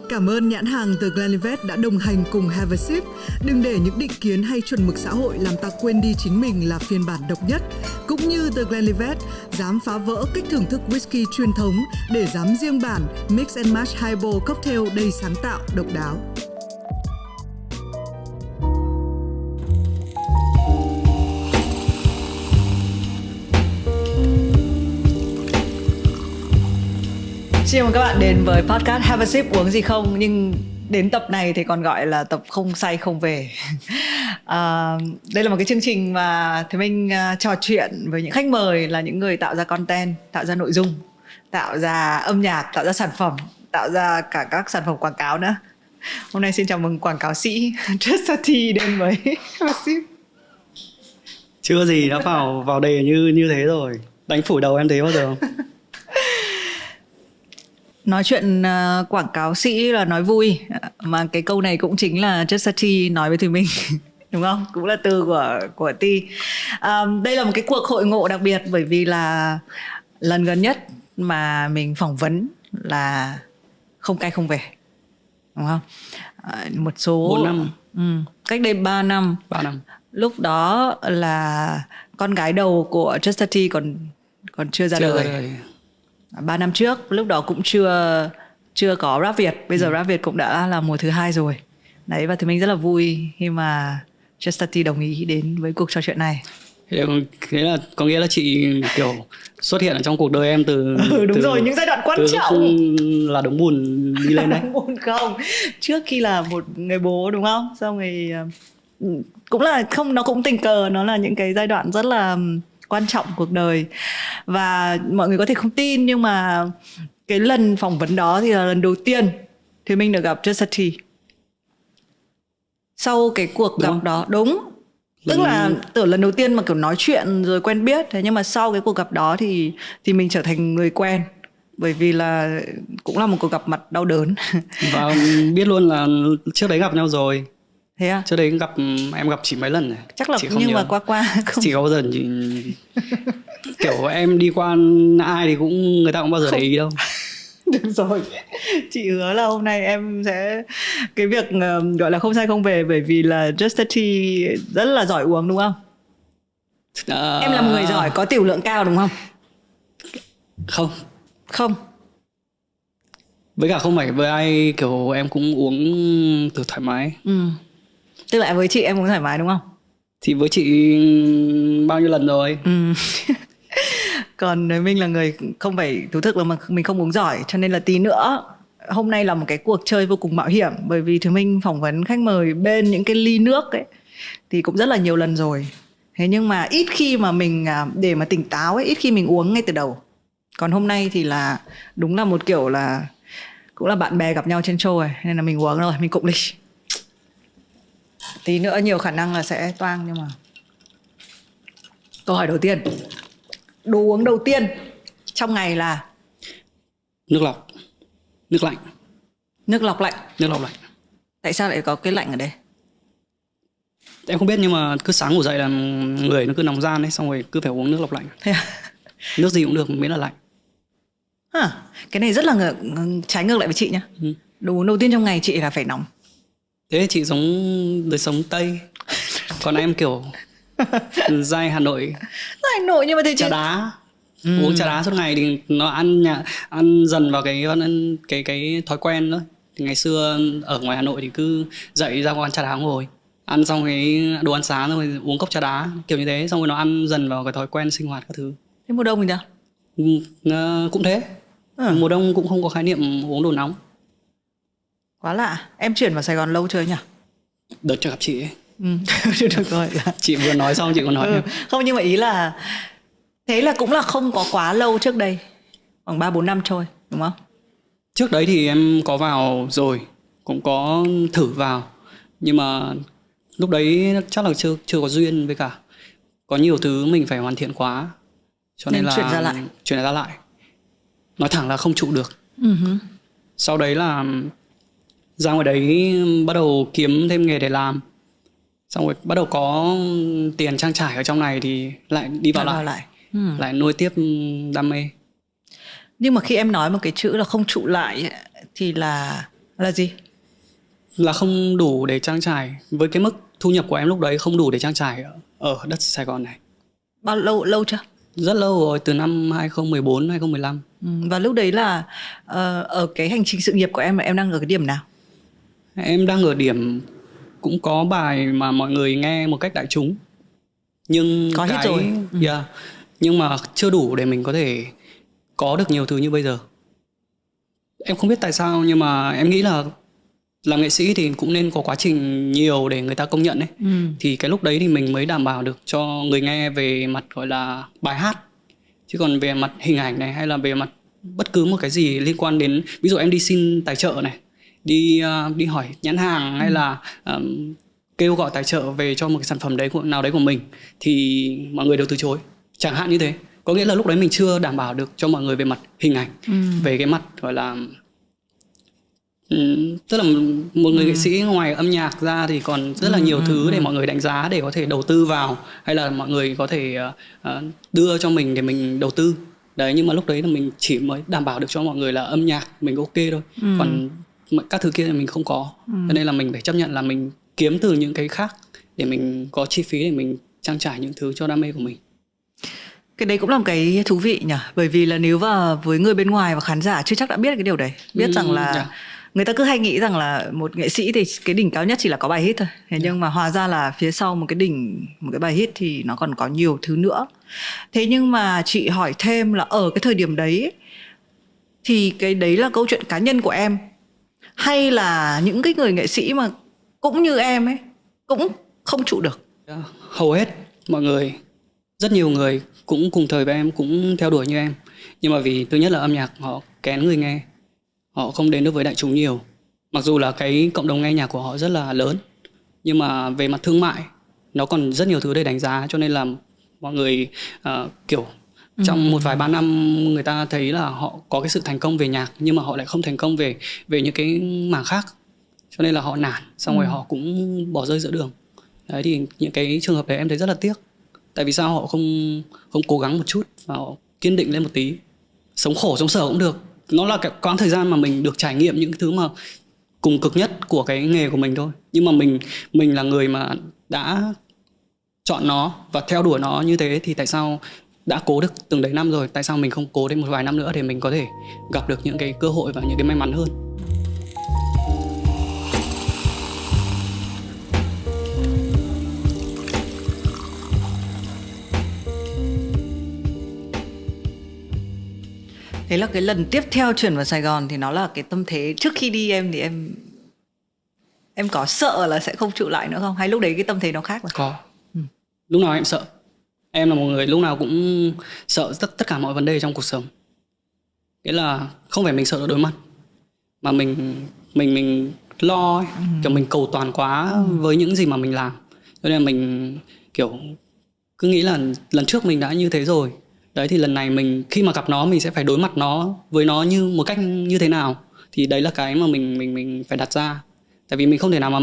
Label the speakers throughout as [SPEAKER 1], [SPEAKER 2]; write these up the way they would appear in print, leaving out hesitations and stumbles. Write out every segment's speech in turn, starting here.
[SPEAKER 1] Cảm ơn nhãn hàng The Glenlivet đã đồng hành cùng Have a Sip. Đừng để những định kiến hay chuẩn mực xã hội làm ta quên đi chính mình là phiên bản độc nhất. Cũng như The Glenlivet, dám phá vỡ cách thưởng thức whisky truyền thống để dám riêng bản Mix and Match Highball cocktail đầy sáng tạo, độc đáo.
[SPEAKER 2] Chào mừng các bạn đến với podcast Have a Sip uống gì không, nhưng đến tập này thì còn gọi là tập không say không về. Đây là một cái chương trình mà Thế Minh trò chuyện với những khách mời là những người tạo ra content, tạo ra nội dung, tạo ra âm nhạc, tạo ra sản phẩm, tạo ra cả các sản phẩm quảng cáo nữa. Hôm nay xin chào mừng quảng cáo sĩ Trisha T đến với Have a Sip.
[SPEAKER 3] Chưa gì đã vào đề như thế rồi. Đánh phủi đầu em thế bao giờ không?
[SPEAKER 2] Nói chuyện quảng cáo sĩ là nói vui, mà cái câu này cũng chính là Trisha T nói với Thùy Minh. Đúng không? Cũng là từ của T. Đây là một cái cuộc hội ngộ đặc biệt, bởi vì là lần gần nhất mà mình phỏng vấn là không cay không về, đúng không? Một số
[SPEAKER 3] 4 năm.
[SPEAKER 2] Cách đây 3 năm.
[SPEAKER 3] 3 năm.
[SPEAKER 2] Lúc đó là con gái đầu của Trisha T còn chưa ra đời. 3 năm trước, lúc đó cũng chưa có Rap Việt. Bây giờ Rap Việt cũng đã là mùa thứ 2 rồi. Đấy, và thì mình rất là vui khi mà Trisha T đồng ý đến với cuộc trò chuyện này.
[SPEAKER 3] Thế là có nghĩa là chị kiểu xuất hiện ở trong cuộc đời em từ
[SPEAKER 2] Đúng rồi, những giai đoạn quan trọng.
[SPEAKER 3] Là đống bùn đi lên đấy.
[SPEAKER 2] Đống bùn không. Trước khi là một người bố, đúng không? Xong rồi cũng là không, nó cũng tình cờ, nó là những cái giai đoạn rất là quan trọng cuộc đời. Và mọi người có thể không tin, nhưng mà cái lần phỏng vấn đó thì là lần đầu tiên thì mình được gặp Trisha T. Sau cái cuộc gặp đó, đúng, tức là từ lần đầu tiên mà kiểu nói chuyện rồi quen biết. Thế nhưng mà sau cái cuộc gặp đó thì mình trở thành người quen, bởi vì là cũng là một cuộc gặp mặt đau đớn.
[SPEAKER 3] Và biết luôn là trước đấy gặp nhau rồi.
[SPEAKER 2] Thế à?
[SPEAKER 3] Trước đấy em gặp chị mấy lần rồi.
[SPEAKER 2] Chắc là nhưng nhớ. Mà qua không.
[SPEAKER 3] Chị có bao giờ kiểu em đi qua ai thì người ta cũng bao giờ để ý đâu.
[SPEAKER 2] Được rồi, chị hứa là hôm nay em sẽ cái việc gọi là không say không về, bởi vì là Trisha T rất là giỏi uống, đúng không? Em là một người giỏi, có tiểu lượng cao, đúng không? Không.
[SPEAKER 3] Với cả không phải với ai, kiểu em cũng uống từ thoải mái.
[SPEAKER 2] Tức là với chị em cũng thoải mái, đúng không?
[SPEAKER 3] Thì với chị bao nhiêu lần rồi.
[SPEAKER 2] Còn mình là người không phải thú thực là mà mình không uống giỏi, cho nên là tí nữa hôm nay là một cái cuộc chơi vô cùng mạo hiểm, bởi vì thì mình phỏng vấn khách mời bên những cái ly nước ấy thì cũng rất là nhiều lần rồi. Thế nhưng mà ít khi mà mình để mà tỉnh táo ấy, ít khi mình uống ngay từ đầu. Còn hôm nay thì là đúng là một kiểu là cũng là bạn bè gặp nhau trên show rồi, nên là mình uống rồi, mình cụng ly. Tí nữa nhiều khả năng là sẽ toang, nhưng mà câu hỏi đầu tiên, đồ uống đầu tiên trong ngày là
[SPEAKER 3] nước lọc, nước lạnh.
[SPEAKER 2] Nước lọc lạnh.
[SPEAKER 3] Nước lọc lạnh.
[SPEAKER 2] Tại sao lại có cái lạnh ở đây?
[SPEAKER 3] Em không biết, nhưng mà cứ sáng ngủ dậy là người nó cứ nóng ran ấy, xong rồi cứ phải uống nước lọc lạnh.
[SPEAKER 2] Thế à?
[SPEAKER 3] Nước gì cũng được miễn là lạnh.
[SPEAKER 2] Cái này rất là trái ngược lại với chị nhá. Đồ uống đầu tiên trong ngày chị là phải nóng.
[SPEAKER 3] Thế chị giống đời sống Tây. Còn em kiểu dai Hà Nội.
[SPEAKER 2] Hà Nội, nhưng mà thế
[SPEAKER 3] trà đá. Uống trà đá suốt ngày thì nó ăn dần vào cái thói quen thôi. Thì ngày xưa ở ngoài Hà Nội thì cứ dậy ra quán trà đá ngồi, ăn xong cái đồ ăn sáng rồi uống cốc trà đá kiểu như thế, xong rồi nó ăn dần vào cái thói quen sinh hoạt các thứ.
[SPEAKER 2] Thế mùa đông thì sao?
[SPEAKER 3] Cũng thế. Mùa đông cũng không có khái niệm uống đồ nóng.
[SPEAKER 2] Quá lạ. Em chuyển vào Sài Gòn lâu chưa nhỉ?
[SPEAKER 3] Đợt cho gặp chị ấy.
[SPEAKER 2] Được rồi.
[SPEAKER 3] Chị vừa nói xong chị còn nói.
[SPEAKER 2] Không, nhưng mà ý là thế là cũng là không có quá lâu trước đây, khoảng 3-4 năm trôi, đúng không?
[SPEAKER 3] Trước đấy thì em có vào rồi, cũng có thử vào, nhưng mà lúc đấy chắc là chưa có duyên, với cả có nhiều thứ mình phải hoàn thiện quá, cho nên là chuyển ra lại. Nói thẳng là không trụ được. Sau đấy là ra ngoài đấy bắt đầu kiếm thêm nghề để làm, xong rồi bắt đầu có tiền trang trải ở trong này thì lại đi vào lại. Lại nuôi tiếp đam mê.
[SPEAKER 2] Nhưng mà khi em nói một cái chữ là không trụ lại thì là Là gì?
[SPEAKER 3] Là không đủ để trang trải. Với cái mức thu nhập của em lúc đấy không đủ để trang trải ở đất Sài Gòn này.
[SPEAKER 2] Bao lâu chưa?
[SPEAKER 3] Rất lâu rồi, từ năm 2014, 2015.
[SPEAKER 2] Và lúc đấy là ở cái hành trình sự nghiệp của em đang ở cái điểm nào?
[SPEAKER 3] Em đang ở điểm cũng có bài mà mọi người nghe một cách đại chúng. Nhưng
[SPEAKER 2] Có hit rồi.
[SPEAKER 3] Yeah, nhưng mà chưa đủ để mình có thể có được nhiều thứ như bây giờ. Em không biết tại sao, nhưng mà em nghĩ là làm nghệ sĩ thì cũng nên có quá trình nhiều để người ta công nhận ấy. Thì cái lúc đấy thì mình mới đảm bảo được cho người nghe về mặt gọi là bài hát. Chứ còn về mặt hình ảnh này, hay là về mặt bất cứ một cái gì liên quan đến, ví dụ em đi xin tài trợ này, đi hỏi nhãn hàng, hay là kêu gọi tài trợ về cho một cái sản phẩm nào đấy của mình, thì mọi người đều từ chối, chẳng hạn như thế. Có nghĩa là lúc đấy mình chưa đảm bảo được cho mọi người về mặt hình ảnh, về cái mặt gọi là tức là một người nghệ sĩ ngoài âm nhạc ra thì còn rất là nhiều thứ để mọi người đánh giá, để có thể đầu tư vào, hay là mọi người có thể đưa cho mình để mình đầu tư đấy. Nhưng mà lúc đấy là mình chỉ mới đảm bảo được cho mọi người là âm nhạc mình ok thôi, còn các thứ kia thì mình không có. Cho nên là mình phải chấp nhận là mình kiếm từ những cái khác để mình có chi phí để mình trang trải những thứ cho đam mê của mình.
[SPEAKER 2] Cái đấy cũng là một cái thú vị nhỉ. Bởi vì là nếu mà với người bên ngoài và khán giả chưa chắc đã biết cái điều đấy. Biết rằng là người ta cứ hay nghĩ rằng là một nghệ sĩ thì cái đỉnh cao nhất chỉ là có bài hit thôi. Thế nhưng mà hóa ra là phía sau một cái đỉnh, một cái bài hit thì nó còn có nhiều thứ nữa. Thế nhưng mà chị hỏi thêm là ở cái thời điểm đấy thì cái đấy là câu chuyện cá nhân của em, hay là những cái người nghệ sĩ mà cũng như em ấy cũng không trụ được?
[SPEAKER 3] Hầu hết mọi người, rất nhiều người cũng cùng thời với em, cũng theo đuổi như em. Nhưng mà vì thứ nhất là âm nhạc họ kén người nghe, họ không đến được với đại chúng nhiều. Mặc dù là cái cộng đồng nghe nhạc của họ rất là lớn, nhưng mà về mặt thương mại nó còn rất nhiều thứ để đánh giá. Cho nên là mọi người kiểu trong một vài ba năm người ta thấy là họ có cái sự thành công về nhạc, nhưng mà họ lại không thành công về những cái mảng khác. Cho nên là họ nản, xong rồi họ cũng bỏ rơi giữa đường. Đấy, thì những cái trường hợp đấy em thấy rất là tiếc. Tại vì sao họ không cố gắng một chút và họ kiên định lên một tí, sống khổ sống sở cũng được. Nó là cái quãng thời gian mà mình được trải nghiệm những thứ mà cùng cực nhất của cái nghề của mình thôi. Nhưng mà mình là người mà đã chọn nó và theo đuổi nó như thế, thì tại sao đã cố được từng đấy năm rồi, tại sao mình không cố đến một vài năm nữa để mình có thể gặp được những cái cơ hội và những cái may mắn hơn.
[SPEAKER 2] Thế là cái lần tiếp theo chuyển vào Sài Gòn thì nó là cái tâm thế trước khi đi em thì em có sợ là sẽ không trụ lại nữa không? Hay lúc đấy cái tâm thế nó khác rồi?
[SPEAKER 3] Có. Lúc nào em sợ. Em là một người lúc nào cũng sợ tất cả mọi vấn đề trong cuộc sống. Nghĩa là không phải mình sợ đối mặt, mà mình lo ấy. Kiểu mình cầu toàn quá với những gì mà mình làm. Cho nên là mình kiểu cứ nghĩ là lần trước mình đã như thế rồi. Đấy, thì lần này mình khi mà gặp nó, mình sẽ phải đối mặt với nó như một cách như thế nào. Thì đấy là cái mà mình phải đặt ra. Tại vì mình không thể nào mà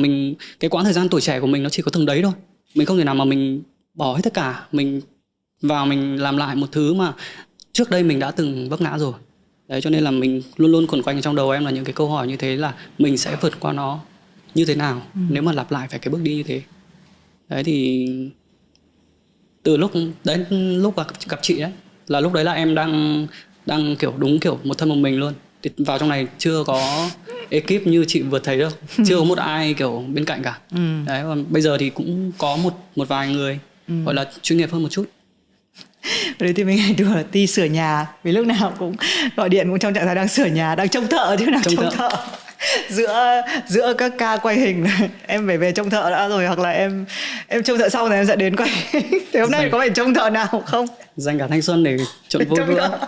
[SPEAKER 3] cái quãng thời gian tuổi trẻ của mình nó chỉ có từng đấy thôi. Mình không thể nào mà mình bỏ hết tất cả, mình làm lại một thứ mà trước đây mình đã từng vấp ngã rồi. Đấy, cho nên là mình luôn luôn quẩn quanh trong đầu em là những cái câu hỏi như thế, là mình sẽ vượt qua nó như thế nào nếu mà lặp lại phải cái bước đi như thế. Đấy, thì từ lúc gặp chị đấy, là lúc đấy là em đang kiểu đúng kiểu một thân một mình luôn. Thì vào trong này chưa có ekip như chị vừa thấy đâu, chưa có một ai kiểu bên cạnh cả. Đấy, còn bây giờ thì cũng có một vài người gọi là chuyên nghiệp hơn một chút.
[SPEAKER 2] Đấy thì mình hay đùa là Ti sửa nhà, vì lúc nào cũng gọi điện cũng trong trạng thái đang sửa nhà, đang trông thợ chứ nào trông thợ. Giữa các ca quay hình em phải về trông thợ đã rồi, hoặc là em trông thợ sau này em sẽ đến quay. Thì hôm nay có phải trông thợ nào không?
[SPEAKER 3] Dành cả thanh xuân để trộn vôi vữa.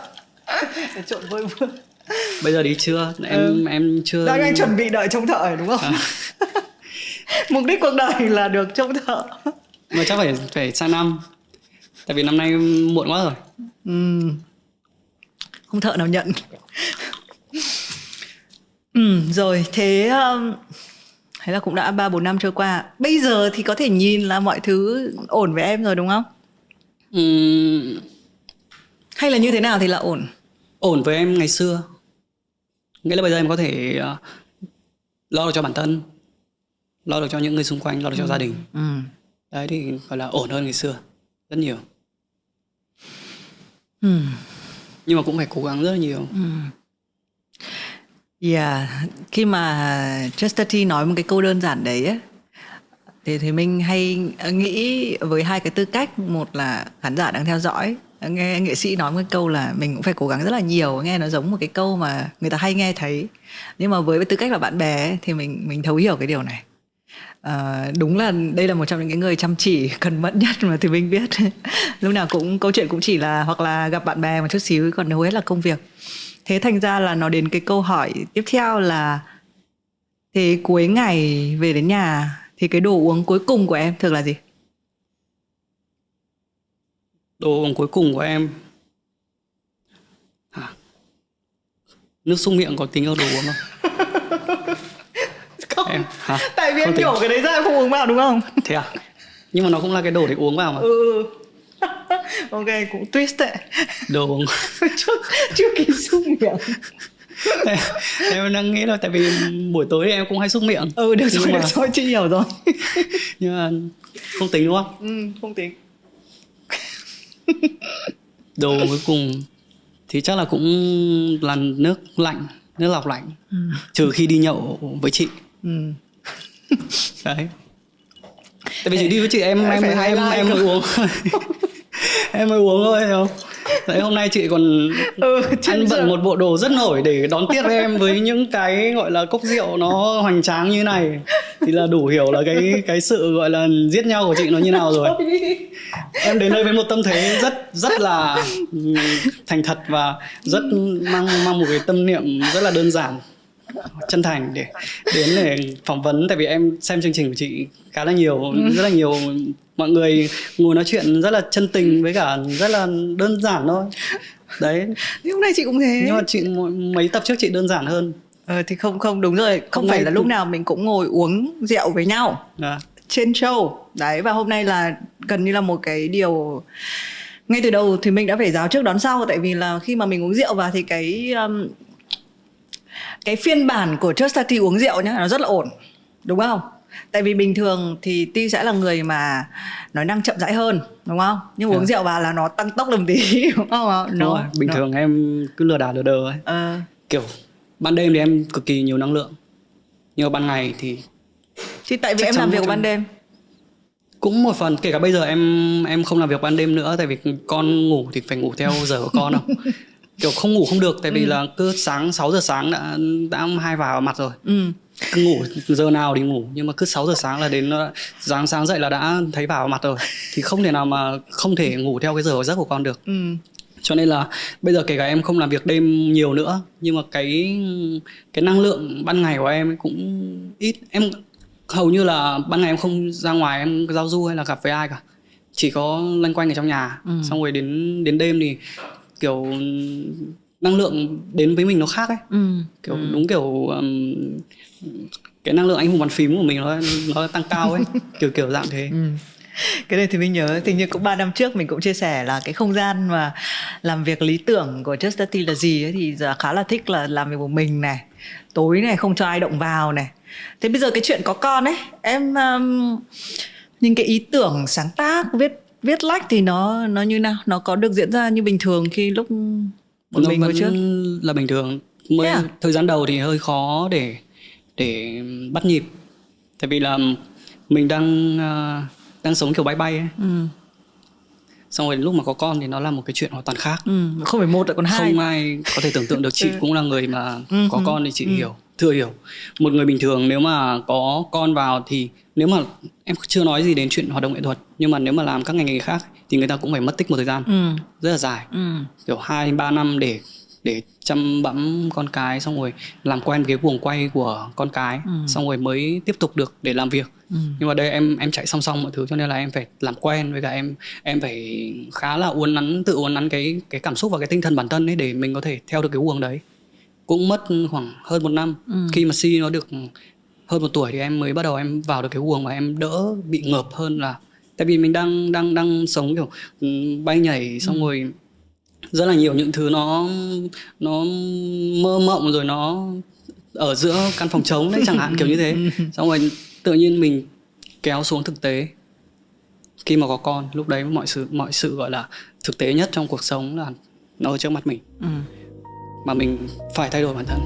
[SPEAKER 2] Để trộn vôi vữa.
[SPEAKER 3] Bây giờ thì chưa, em chưa.
[SPEAKER 2] Đang chuẩn bị đợi trông thợ đúng không? Mục đích cuộc đời là được trông thợ.
[SPEAKER 3] Mà chắc phải sang năm. Tại vì năm nay muộn quá rồi.
[SPEAKER 2] Không thợ nào nhận. Rồi, thế là cũng đã 3-4 năm trôi qua. Bây giờ thì có thể nhìn là mọi thứ ổn với em rồi đúng không? Hay là như thế nào thì là ổn?
[SPEAKER 3] Ổn với em ngày xưa. Nghĩa là bây giờ em có thể lo được cho bản thân, lo được cho những người xung quanh, lo được cho gia đình. Đấy thì gọi là ổn hơn ngày xưa rất nhiều. Nhưng mà cũng phải cố gắng rất là nhiều.
[SPEAKER 2] Yeah. Khi mà Chester T nói một cái câu đơn giản đấy ấy, thì mình hay nghĩ với hai cái tư cách. Một là khán giả đang theo dõi, nghe nghệ sĩ nói một cái câu là mình cũng phải cố gắng rất là nhiều, nghe nó giống một cái câu mà người ta hay nghe thấy. Nhưng mà với tư cách là bạn bè ấy, thì mình thấu hiểu cái điều này. Đúng là đây là một trong những cái người chăm chỉ, cần mẫn nhất mà thì mình biết. Lúc nào cũng câu chuyện cũng chỉ là hoặc là gặp bạn bè một chút xíu, còn hầu hết là công việc. Thế thành ra là nó đến cái câu hỏi tiếp theo là thế cuối ngày về đến nhà thì cái đồ uống cuối cùng của em thường là gì?
[SPEAKER 3] Đồ uống cuối cùng của em nước súc miệng có tính vào đồ uống không?
[SPEAKER 2] Không.
[SPEAKER 3] Em,
[SPEAKER 2] tại vì em
[SPEAKER 3] không
[SPEAKER 2] nhổ cái đấy ra em không uống vào đúng không?
[SPEAKER 3] Thế à? Nhưng mà nó cũng là cái đồ để uống vào mà.
[SPEAKER 2] Ok, cũng twist đấy.
[SPEAKER 3] Đồ uống
[SPEAKER 2] Trước khi súc miệng.
[SPEAKER 3] Em đang nghĩ là tại vì buổi tối em cũng hay súc miệng.
[SPEAKER 2] Được rồi, chị hiểu rồi.
[SPEAKER 3] Nhưng mà không tính đúng không?
[SPEAKER 2] Không tính.
[SPEAKER 3] Đồ cuối cùng thì chắc là cũng là nước lạnh, nước lọc lạnh. Trừ khi đi nhậu với chị. Đấy. Tại vì chị đi với chị em mới uống. Em mới uống thôi, hiểu không? Đấy, hôm nay chị còn ăn bận một bộ đồ rất nổi để đón tiếp em với những cái gọi là cốc rượu nó hoành tráng như này, thì là đủ hiểu là cái sự gọi là giết nhau của chị nó như nào rồi. Em đến đây với một tâm thế rất là thành thật và rất mang một cái tâm niệm rất là đơn giản, chân thành để đến để phỏng vấn. Tại vì em xem chương trình của chị khá là nhiều, rất là nhiều mọi người ngồi nói chuyện rất là chân tình với cả rất là đơn giản thôi. Đấy.
[SPEAKER 2] Nhưng hôm nay chị cũng thế.
[SPEAKER 3] Nhưng mà chị mấy tập trước chị đơn giản hơn.
[SPEAKER 2] Thì không đúng rồi, không phải là lúc nào mình cũng ngồi uống rượu với nhau trên show. Đấy, và hôm nay là gần như là một cái điều ngay từ đầu thì mình đã phải giáo trước đón sau. Tại vì là khi mà mình uống rượu vào thì cái phiên bản của Chester T uống rượu nhá, nó rất là ổn, đúng không? Tại vì bình thường thì T sẽ là người mà nói năng chậm rãi hơn, đúng không? Nhưng uống rượu vào là nó tăng tốc làm tí, đúng không?
[SPEAKER 3] Bình thường em cứ lừa đảo lừa đờ ấy. Kiểu ban đêm thì em cực kỳ nhiều năng lượng, nhưng mà ban ngày thì
[SPEAKER 2] tại vì em làm việc vào ban đêm.
[SPEAKER 3] Cũng một phần, kể cả bây giờ em không làm việc ban đêm nữa, tại vì con ngủ thì phải ngủ theo giờ của con không. Kiểu không ngủ không được, tại vì là cứ 6 giờ sáng đã hai vào mặt rồi. Cứ ngủ giờ nào thì ngủ, nhưng mà cứ 6 giờ sáng là đến sáng dậy là đã thấy vào mặt rồi, thì không thể nào mà không thể ngủ theo cái giờ giấc của con được. Cho nên là bây giờ kể cả em không làm việc đêm nhiều nữa, nhưng mà cái năng lượng ban ngày của em cũng ít. Em hầu như là ban ngày em không ra ngoài em giao du hay là gặp với ai cả, chỉ có loanh quanh ở trong nhà. Xong rồi đến đêm thì kiểu năng lượng đến với mình nó khác ấy. Kiểu đúng kiểu cái năng lượng anh hùng bàn phím của mình nó tăng cao ấy. kiểu dạng thế.
[SPEAKER 2] Cái này thì mình nhớ tình như cũng 3 năm trước mình cũng chia sẻ là cái không gian mà làm việc lý tưởng của Chester T là gì ấy, thì giờ khá là thích là làm việc một mình này, tối này không cho ai động vào này. Thế bây giờ cái chuyện có con ấy, em những cái ý tưởng sáng tác viết lách thì nó như nào? Nó có được diễn ra như bình thường khi lúc một mình ngồi trước?
[SPEAKER 3] Là bình thường. Thời gian đầu thì hơi khó để bắt nhịp, tại vì là mình đang sống kiểu bay bay ấy. Xong rồi lúc mà có con thì nó là một cái chuyện hoàn toàn khác.
[SPEAKER 2] Không phải một lại còn hai.
[SPEAKER 3] Không ai có thể tưởng tượng được. Chị cũng là người mà có con thì chị thừa hiểu. Một người bình thường nếu mà có con vào thì nếu mà em chưa nói gì đến chuyện hoạt động nghệ thuật, nhưng mà nếu mà làm các ngành nghề khác thì người ta cũng phải mất tích một thời gian rất là dài, kiểu 2-3 năm để chăm bẵm con cái, xong rồi làm quen cái guồng quay của con cái, xong rồi mới tiếp tục được để làm việc. Nhưng mà đây em chạy song song mọi thứ, cho nên là em phải làm quen với cả em phải khá là tự uốn nắn cái cảm xúc và cái tinh thần bản thân ấy để mình có thể theo được cái guồng đấy. Cũng mất khoảng hơn 1 năm. Khi mà Si nó được hơn 1 tuổi thì em mới bắt đầu em vào được cái guồng và em đỡ bị ngợp hơn, là tại vì mình đang sống kiểu bay nhảy, xong rồi rất là nhiều những thứ nó mơ mộng, rồi nó ở giữa căn phòng trống đấy chẳng hạn, kiểu như thế. Xong rồi tự nhiên mình kéo xuống thực tế. Khi mà có con, lúc đấy mọi sự gọi là thực tế nhất trong cuộc sống là nó ở trước mặt mình. Mà mình phải thay đổi bản thân.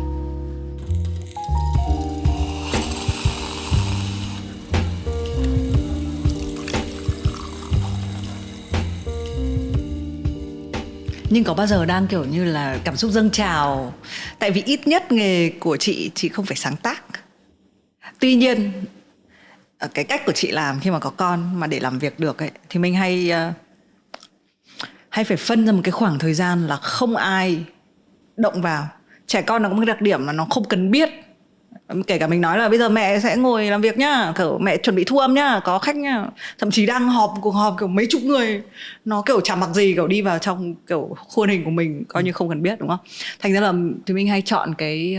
[SPEAKER 2] Nhưng có bao giờ đang kiểu như là cảm xúc dâng trào? Tại vì ít nhất nghề của chị không phải sáng tác. Tuy nhiên cái cách của chị làm khi mà có con mà để làm việc được ấy, thì mình hay phải phân ra một cái khoảng thời gian là không ai động vào. Trẻ con nó có một cái đặc điểm là nó không cần biết. Kể cả mình nói là bây giờ mẹ sẽ ngồi làm việc nhá, kiểu mẹ chuẩn bị thu âm nhá, có khách nhá, thậm chí đang cuộc họp kiểu mấy chục người, nó kiểu chả mặc gì kiểu đi vào trong kiểu khuôn hình của mình, coi như không cần biết, đúng không? Thành ra là thì mình hay chọn cái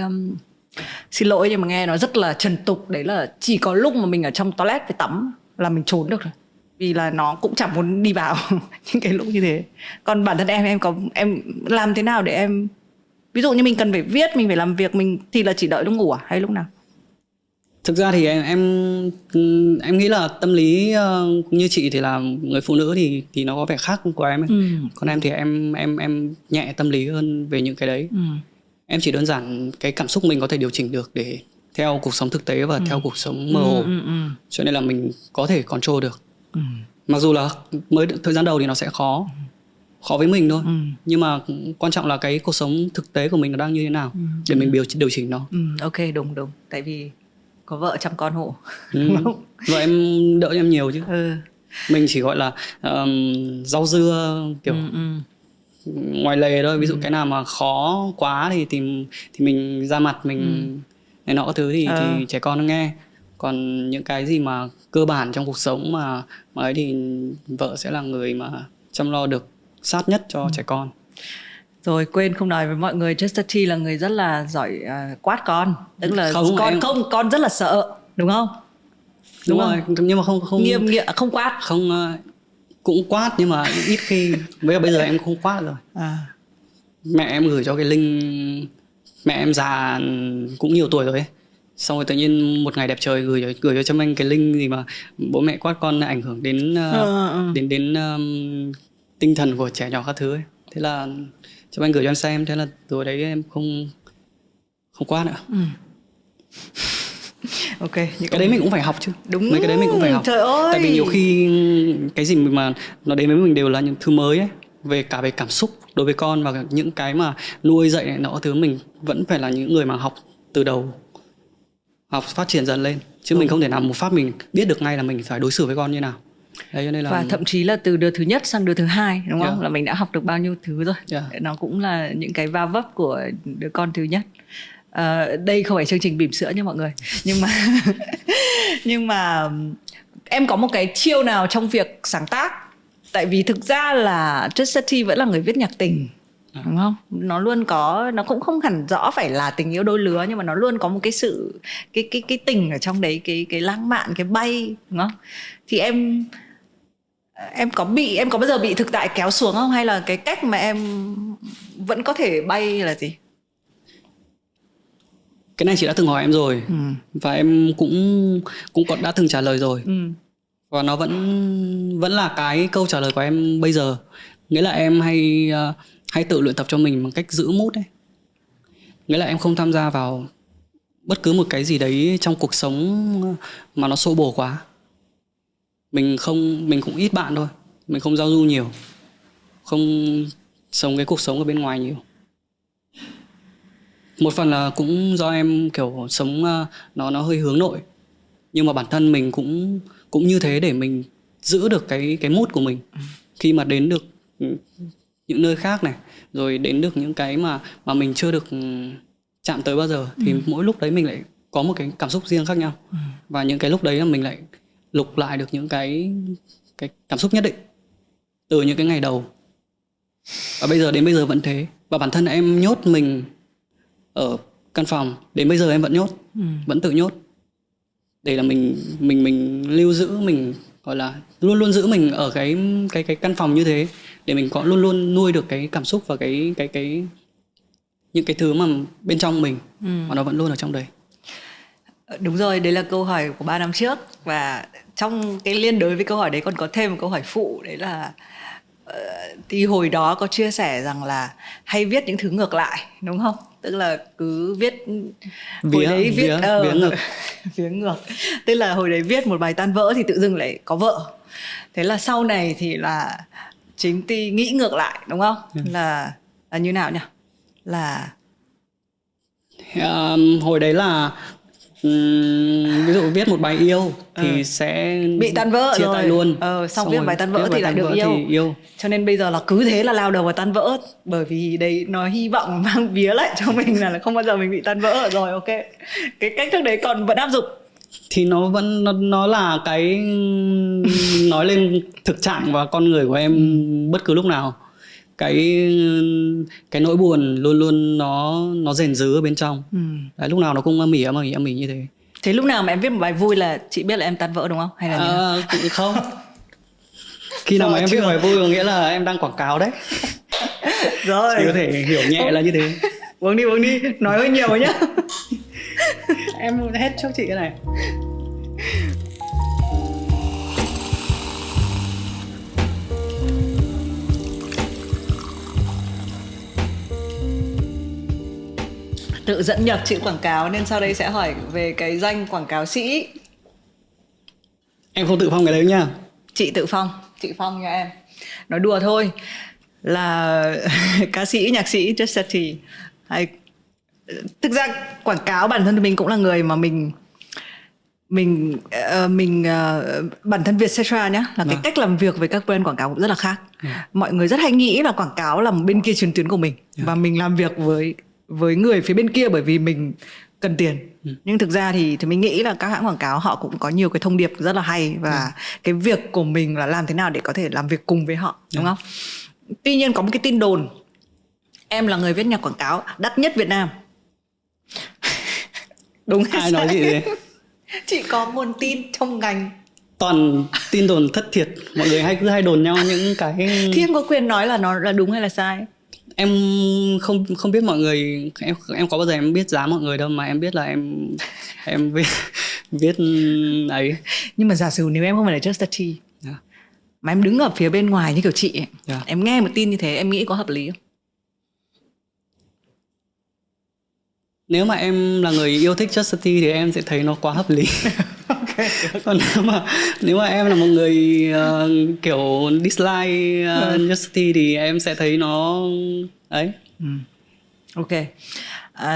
[SPEAKER 2] xin lỗi nhưng mà nghe nó rất là trần tục, đấy là chỉ có lúc mà mình ở trong toilet phải tắm là mình trốn được rồi, vì là nó cũng chẳng muốn đi vào những cái lúc như thế. Còn bản thân em làm thế nào để em, ví dụ như mình cần phải viết, mình phải làm việc, mình thì là chỉ đợi lúc ngủ hay lúc nào?
[SPEAKER 3] Thực ra thì em nghĩ là tâm lý như chị thì là người phụ nữ thì nó có vẻ khác của em ấy. Còn em thì em nhẹ tâm lý hơn về những cái đấy. Em chỉ đơn giản cái cảm xúc mình có thể điều chỉnh được để theo cuộc sống thực tế và theo cuộc sống mơ hồ. Cho nên là mình có thể control được. Mặc dù là mới thời gian đầu thì nó sẽ khó với mình thôi. Nhưng mà quan trọng là cái cuộc sống thực tế của mình nó đang như thế nào để mình điều chỉnh nó.
[SPEAKER 2] Ok, đúng. Tại vì có vợ chăm con hộ.
[SPEAKER 3] Vợ em đỡ em nhiều chứ. Mình chỉ gọi là rau dưa kiểu ngoài lề thôi. Ví dụ cái nào mà khó quá thì mình ra mặt, mình này nọ thứ thì trẻ con nó nghe. Còn những cái gì mà cơ bản trong cuộc sống mà ấy thì vợ sẽ là người mà chăm lo được sát nhất cho trẻ con.
[SPEAKER 2] Rồi quên không nói với mọi người, Just T là người rất là giỏi quát con. Tức là con rất là sợ, đúng không?
[SPEAKER 3] Đúng rồi, nhưng mà không
[SPEAKER 2] nghiêm không quát.
[SPEAKER 3] Không, cũng quát nhưng mà ít khi. Bây giờ em không quát rồi. Mẹ em gửi cho cái link, mẹ em già cũng nhiều tuổi rồi ấy. Xong rồi tự nhiên một ngày đẹp trời gửi cho Trâm Anh cái link gì mà bố mẹ quát con ảnh hưởng đến đến tinh thần của trẻ nhỏ các thứ ấy. Thế là Trâm Anh gửi cho em xem, thế là từ đấy em không quát nữa.
[SPEAKER 2] Ok,
[SPEAKER 3] cái đấy mình cũng phải học chứ.
[SPEAKER 2] Đúng.
[SPEAKER 3] Mấy cái đấy mình cũng phải học.
[SPEAKER 2] Trời ơi.
[SPEAKER 3] Tại vì nhiều khi cái gì mà nó đến với mình đều là những thứ mới ấy, về cảm xúc đối với con, và những cái mà nuôi dạy này nọ thứ mình vẫn phải là những người mà học từ đầu, học phát triển dần lên, chứ mình không thể nào một phát mình biết được ngay là mình phải đối xử với con như nào. Đấy, cho nên là...
[SPEAKER 2] Và thậm chí là từ đứa thứ nhất sang đứa thứ hai, đúng không? Là mình đã học được bao nhiêu thứ rồi. Nó cũng là những cái va vấp của đứa con thứ nhất. Đây không phải chương trình bỉm sữa nha mọi người, nhưng mà em có một cái chiêu nào trong việc sáng tác? Tại vì thực ra là Just vẫn là người viết nhạc tình, đúng không? Nó luôn có, nó cũng không hẳn rõ phải là tình yêu đôi lứa, nhưng mà nó luôn có một cái sự cái tình ở trong đấy, cái lãng mạn, cái bay, đúng không? Thì em có bao giờ bị thực tại kéo xuống không, hay là cái cách mà em vẫn có thể bay là gì?
[SPEAKER 3] Cái này chị đã từng hỏi em rồi, và em cũng đã từng trả lời rồi. Và nó vẫn là cái câu trả lời của em bây giờ. Nghĩa là em hay tự luyện tập cho mình bằng cách giữ mood ấy. Nghĩa là em không tham gia vào bất cứ một cái gì đấy trong cuộc sống mà nó xô bồ quá. Mình cũng ít bạn thôi, mình không giao du nhiều, không sống cái cuộc sống ở bên ngoài nhiều. Một phần là cũng do em kiểu sống nó hơi hướng nội, nhưng mà bản thân mình cũng như thế để mình giữ được cái mood của mình khi mà đến được những nơi khác này, rồi đến được những cái mà mình chưa được chạm tới bao giờ, thì mỗi lúc đấy mình lại có một cái cảm xúc riêng khác nhau. Và những cái lúc đấy là mình lại lục lại được những cái cảm xúc nhất định từ những cái ngày đầu, và đến bây giờ vẫn thế. Và bản thân em nhốt mình ở căn phòng đến bây giờ em vẫn nhốt, vẫn tự nhốt, để là mình lưu giữ, mình gọi là luôn luôn giữ mình ở cái căn phòng như thế, để mình có luôn luôn nuôi được cái cảm xúc và những cái thứ mà bên trong mình mà nó vẫn luôn ở trong đấy.
[SPEAKER 2] Đúng rồi, đấy là câu hỏi của 3 năm trước. Và trong cái liên đới với câu hỏi đấy còn có thêm một câu hỏi phụ. Đấy là thì hồi đó có chia sẻ rằng là hay viết những thứ ngược lại, đúng không? Tức là cứ viết hồi đấy viết
[SPEAKER 3] vía ngược.
[SPEAKER 2] vía ngược. Tức là hồi đấy viết một bài tan vỡ thì tự dưng lại có vợ. Thế là sau này thì là chính Ti nghĩ ngược lại, đúng không? Là như nào nhỉ? Là
[SPEAKER 3] hồi đấy là ví dụ viết một bài yêu thì sẽ
[SPEAKER 2] bị tan vỡ
[SPEAKER 3] chia
[SPEAKER 2] rồi,
[SPEAKER 3] tay luôn.
[SPEAKER 2] xong viết bài tan vỡ thì lại được yêu. Cho nên bây giờ là cứ thế là lao đầu vào tan vỡ, bởi vì đấy nó hy vọng mang vía lại cho mình là không bao giờ mình bị tan vỡ. Rồi, ok, cái cách thức đấy còn vẫn áp dụng
[SPEAKER 3] thì nó vẫn nó là cái nói lên thực trạng và con người của em bất cứ lúc nào. Cái nỗi buồn luôn luôn nó rền rứ ở bên trong. Đấy, lúc nào nó cũng âm ỉ như thế.
[SPEAKER 2] Thế lúc nào mà em viết một bài vui là chị biết là em tan vỡ, đúng không? Hay là
[SPEAKER 3] cũng không. Khi nào mà em viết bài vui có nghĩa là em đang quảng cáo đấy.
[SPEAKER 2] Rồi,
[SPEAKER 3] chị có thể hiểu nhẹ là như thế.
[SPEAKER 2] uống đi, nói hơi nhiều nhá.
[SPEAKER 3] Em hết cho chị cái này.
[SPEAKER 2] Tự dẫn nhập chữ quảng cáo nên sau đây sẽ hỏi về cái danh quảng cáo sĩ.
[SPEAKER 3] Em không tự phong cái đấy nhá.
[SPEAKER 2] Chị phong nha em. Nói đùa thôi. Là ca sĩ, nhạc sĩ Just Tati. Thực ra quảng cáo, bản thân mình cũng là người mà bản thân Vietcetera nhá, là cái cách làm việc với các brand quảng cáo cũng rất là khác. Mọi người rất hay nghĩ là quảng cáo là một bên kia chiến tuyến của mình, và mình làm việc với người phía bên kia bởi vì mình cần tiền. Nhưng thực ra thì mình nghĩ là các hãng quảng cáo họ cũng có nhiều cái thông điệp rất là hay, và cái việc của mình là làm thế nào để có thể làm việc cùng với họ, đúng không? Tuy nhiên có một cái tin đồn em là người viết nhạc quảng cáo đắt nhất Việt Nam. Đúng hay
[SPEAKER 3] ai nói gì thế?
[SPEAKER 2] Chị có nguồn tin trong ngành.
[SPEAKER 3] Toàn tin đồn thất thiệt. Mọi người hay đồn nhau những cái.
[SPEAKER 2] Thì em có quyền nói là nó là đúng hay là sai?
[SPEAKER 3] Em không biết mọi người, em có bao giờ em biết giá mọi người đâu, mà em biết là em viết ấy.
[SPEAKER 2] Nhưng mà giả sử nếu em không phải là Just Tati, mà em đứng ở phía bên ngoài như kiểu chị ấy, em nghe một tin như thế em nghĩ có hợp lý không?
[SPEAKER 3] Nếu mà em là người yêu thích Just Tati thì em sẽ thấy nó quá hợp lý.
[SPEAKER 2] Okay.
[SPEAKER 3] Còn nếu mà em là một người kiểu dislike Just Tati thì em sẽ thấy nó ấy.
[SPEAKER 2] Ok.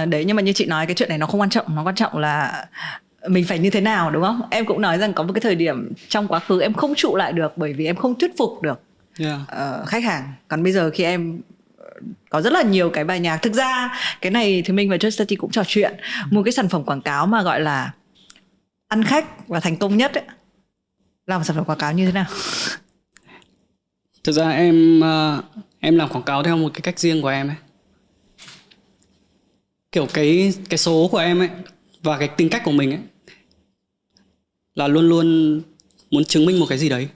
[SPEAKER 2] Đấy, nhưng mà như chị nói, cái chuyện này nó không quan trọng. Nó quan trọng là mình phải như thế nào, đúng không? Em cũng nói rằng có một cái thời điểm trong quá khứ em không trụ lại được bởi vì em không thuyết phục được khách hàng. Còn bây giờ khi em có rất là nhiều cái bài nhạc. Thực ra cái này thì mình và Just Tati cũng trò chuyện. Một cái sản phẩm quảng cáo mà gọi là ăn khách và thành công nhất ấy, là một sản phẩm quảng cáo như thế nào?
[SPEAKER 3] Thực ra em làm quảng cáo theo một cái cách riêng của em ấy. Kiểu cái số của em ấy và cái tính cách của mình ấy là luôn luôn muốn chứng minh một cái gì đấy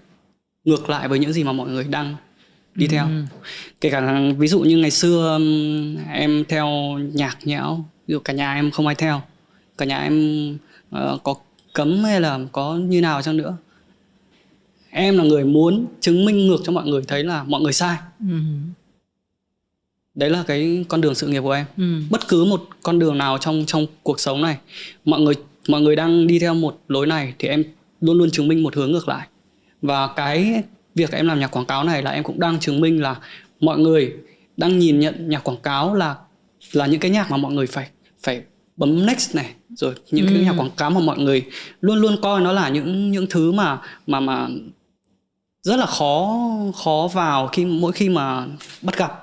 [SPEAKER 3] ngược lại với những gì mà mọi người đang đi theo. Kể cả ví dụ như ngày xưa em theo nhạc nhẽo, ví dụ cả nhà em không ai theo, cả nhà em có cấm hay là có như nào chăng nữa, em là người muốn chứng minh ngược cho mọi người thấy là mọi người sai. Đấy là cái con đường sự nghiệp của em. Bất cứ một con đường nào trong cuộc sống này, mọi người đang đi theo một lối này thì em luôn luôn chứng minh một hướng ngược lại. Và cái việc em làm nhạc quảng cáo này là em cũng đang chứng minh là mọi người đang nhìn nhận nhạc quảng cáo là những cái nhạc mà mọi người phải bấm next này, rồi những cái nhạc quảng cáo mà mọi người luôn luôn coi nó là những thứ mà rất là khó vào mỗi khi mà bắt gặp.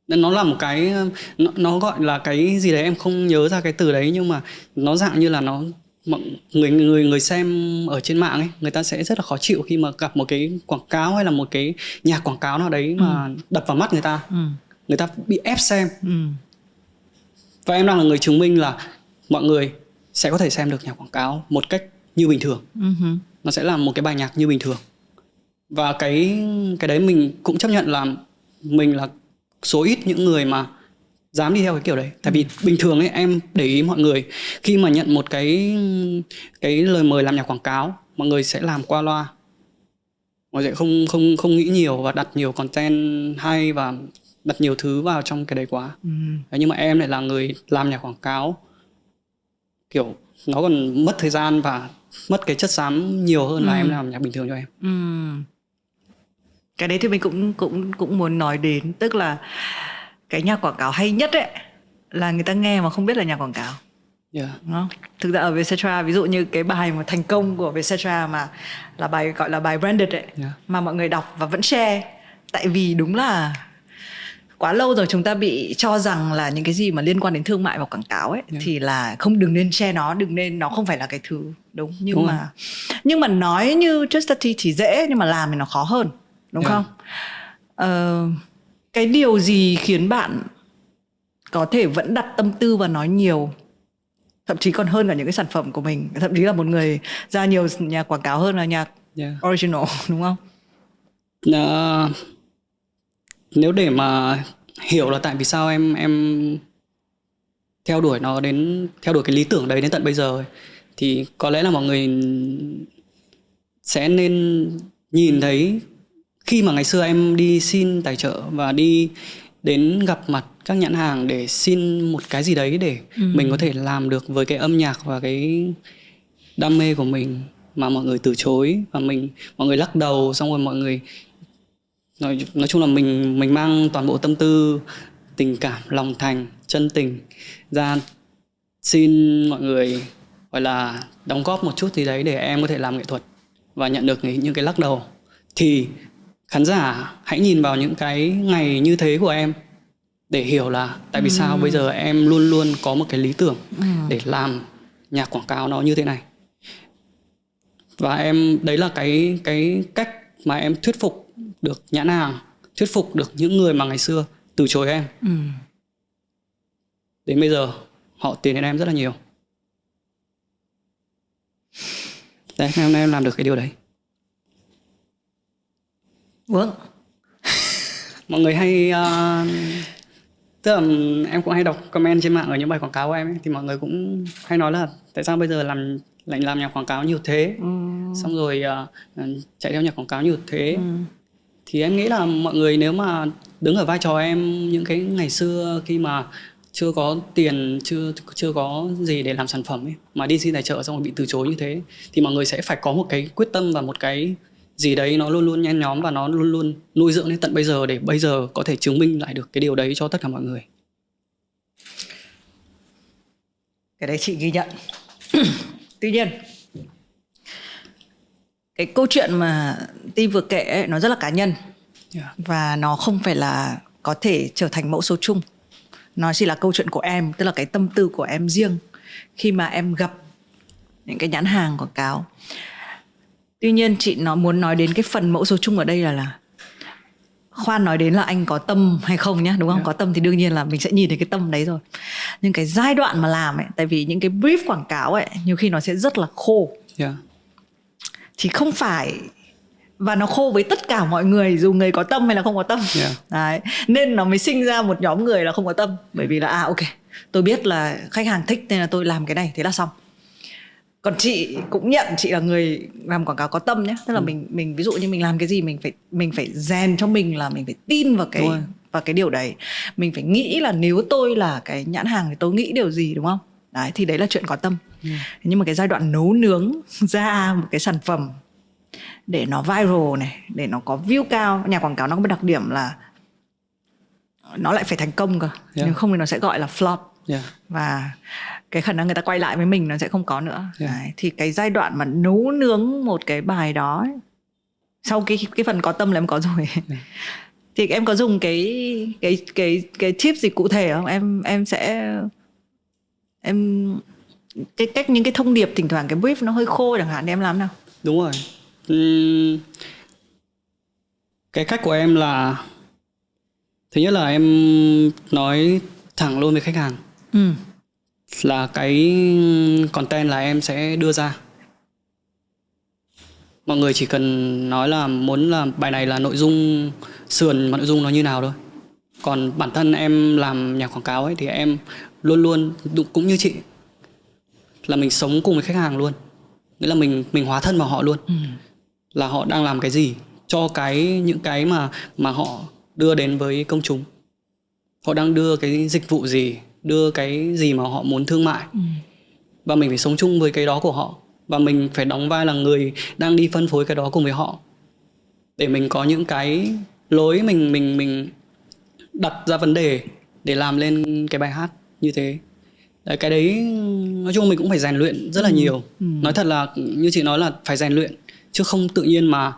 [SPEAKER 3] Nên nó là một cái, nó gọi là cái gì đấy, em không nhớ ra cái từ đấy, nhưng mà nó dạng như là nó người xem ở trên mạng ấy, người ta sẽ rất là khó chịu khi mà gặp một cái quảng cáo hay là một cái nhạc quảng cáo nào đấy mà đập vào mắt người ta. Người ta bị ép xem. Và em đang là người chứng minh là mọi người sẽ có thể xem được nhạc quảng cáo một cách như bình thường. Nó sẽ là một cái bài nhạc như bình thường. Và cái đấy mình cũng chấp nhận là mình là số ít những người mà dám đi theo cái kiểu đấy. Tại vì bình thường ấy, em để ý mọi người khi mà nhận một cái lời mời làm nhà quảng cáo, mọi người sẽ làm qua loa, mọi người sẽ không nghĩ nhiều và đặt nhiều content hay và đặt nhiều thứ vào trong cái đấy quá. Đấy, nhưng mà em lại là người làm nhà quảng cáo, kiểu nó còn mất thời gian và mất cái chất xám nhiều hơn là em làm nhạc bình thường cho em.
[SPEAKER 2] Cái đấy thì mình cũng muốn nói đến, tức là cái nhạc quảng cáo hay nhất ấy là người ta nghe mà không biết là nhạc quảng cáo.
[SPEAKER 3] Yeah.
[SPEAKER 2] Đúng không? Thực ra ở Vietcetera, ví dụ như cái bài mà thành công của Vietcetera mà là bài gọi là bài branded ấy, mà mọi người đọc và vẫn share, tại vì đúng là quá lâu rồi chúng ta bị cho rằng là những cái gì mà liên quan đến thương mại và quảng cáo ấy thì là đừng nên share nó, nó không phải là cái thứ đúng. Nhưng mà nói như Just a Tea thì dễ, nhưng mà làm thì nó khó hơn, đúng không? Cái điều gì khiến bạn có thể vẫn đặt tâm tư và nói nhiều, thậm chí còn hơn cả những cái sản phẩm của mình, thậm chí là một người ra nhiều nhạc quảng cáo hơn là nhạc original, đúng không?
[SPEAKER 3] Nếu để mà hiểu là tại vì sao em theo đuổi cái lý tưởng đấy đến tận bây giờ ấy, thì có lẽ là mọi người sẽ nên nhìn thấy khi mà ngày xưa em đi xin tài trợ và đi đến gặp mặt các nhãn hàng để xin một cái gì đấy để mình có thể làm được với cái âm nhạc và cái đam mê của mình, mà mọi người từ chối và mọi người lắc đầu, xong rồi mọi người nói chung là mình mang toàn bộ tâm tư, tình cảm, lòng thành, chân tình ra xin mọi người gọi là đóng góp một chút gì đấy để em có thể làm nghệ thuật và nhận được những cái lắc đầu. Thì khán giả hãy nhìn vào những cái ngày như thế của em để hiểu là tại vì sao bây giờ em luôn luôn có một cái lý tưởng để làm nhạc quảng cáo nó như thế này. Và đấy là cái cách mà em thuyết phục được nhãn hàng, thuyết phục được những người mà ngày xưa từ chối em. Đến bây giờ họ tìm đến em rất là nhiều. Đấy, ngày hôm nay em làm được cái điều đấy.
[SPEAKER 2] Vâng.
[SPEAKER 3] Mọi người hay tức là em cũng hay đọc comment trên mạng ở những bài quảng cáo của em ấy, thì mọi người cũng hay nói là tại sao bây giờ lại làm nhạc quảng cáo nhiều thế, xong rồi chạy theo nhạc quảng cáo nhiều thế. Thì em nghĩ là mọi người nếu mà đứng ở vai trò em những cái ngày xưa khi mà chưa có tiền, chưa có gì để làm sản phẩm ấy, mà đi xin tài trợ xong rồi bị từ chối như thế, thì mọi người sẽ phải có một cái quyết tâm và một cái gì đấy nó luôn luôn nhen nhóm và nó luôn luôn nuôi dưỡng đến tận bây giờ để bây giờ có thể chứng minh lại được cái điều đấy cho tất cả mọi người.
[SPEAKER 2] Cái đấy chị ghi nhận. Tuy nhiên cái câu chuyện mà Ti vừa kể ấy, nó rất là cá nhân. Và nó không phải là có thể trở thành mẫu số chung. Nó chỉ là câu chuyện của em, tức là cái tâm tư của em riêng khi mà em gặp những cái nhãn hàng quảng cáo. Tuy nhiên chị muốn nói đến cái phần mẫu số chung ở đây là khoan nói đến là anh có tâm hay không nhé, đúng không? Có tâm thì đương nhiên là mình sẽ nhìn thấy cái tâm đấy rồi. Nhưng cái giai đoạn mà làm ấy, tại vì những cái brief quảng cáo ấy nhiều khi nó sẽ rất là khô. Thì không phải, và nó khô với tất cả mọi người, dù người có tâm hay là không có tâm. Đấy. Nên nó mới sinh ra một nhóm người là không có tâm. Bởi vì là ok, tôi biết là khách hàng thích nên là tôi làm cái này, thế là xong. Còn chị cũng nhận chị là người làm quảng cáo có tâm nhé. Tức là mình ví dụ như mình làm cái gì mình phải rèn cho mình là mình phải tin vào cái điều đấy. Mình phải nghĩ là nếu tôi là cái nhãn hàng thì tôi nghĩ điều gì, đúng không? Đấy, thì đấy là chuyện có tâm. Nhưng mà cái giai đoạn nấu nướng ra một cái sản phẩm để nó viral này, để nó có view cao, nhà quảng cáo nó có một đặc điểm là nó lại phải thành công cơ. Nếu không thì nó sẽ gọi là flop. Và cái khả năng người ta quay lại với mình nó sẽ không có nữa. Đấy, thì cái giai đoạn mà nấu nướng một cái bài đó ấy, sau cái phần có tâm là em có rồi. Thì em có dùng cái tip gì cụ thể không? Em sẽ cái cách, những cái thông điệp thỉnh thoảng cái brief nó hơi khô chẳng hạn thì em làm nào?
[SPEAKER 3] Đúng rồi. Cái cách của em là thứ nhất là em nói thẳng luôn với khách hàng. Là cái content là em sẽ đưa ra. Mọi người chỉ cần nói là muốn là bài này là nội dung sườn mà nội dung nó như nào thôi. Còn bản thân em làm nhạc quảng cáo ấy thì em luôn luôn cũng như chị là mình sống cùng với khách hàng luôn, nghĩa là mình hóa thân vào họ luôn. Là họ đang làm cái gì cho những cái mà họ đưa đến với công chúng, họ đang đưa cái dịch vụ gì, đưa cái gì mà họ muốn thương mại, và mình phải sống chung với cái đó của họ, và mình phải đóng vai là người đang đi phân phối cái đó cùng với họ, để mình có những cái lối mình đặt ra vấn đề để làm lên cái bài hát như thế. Đấy, cái đấy nói chung mình cũng phải rèn luyện rất là nhiều. Nói thật là như chị nói là phải rèn luyện, chứ không tự nhiên mà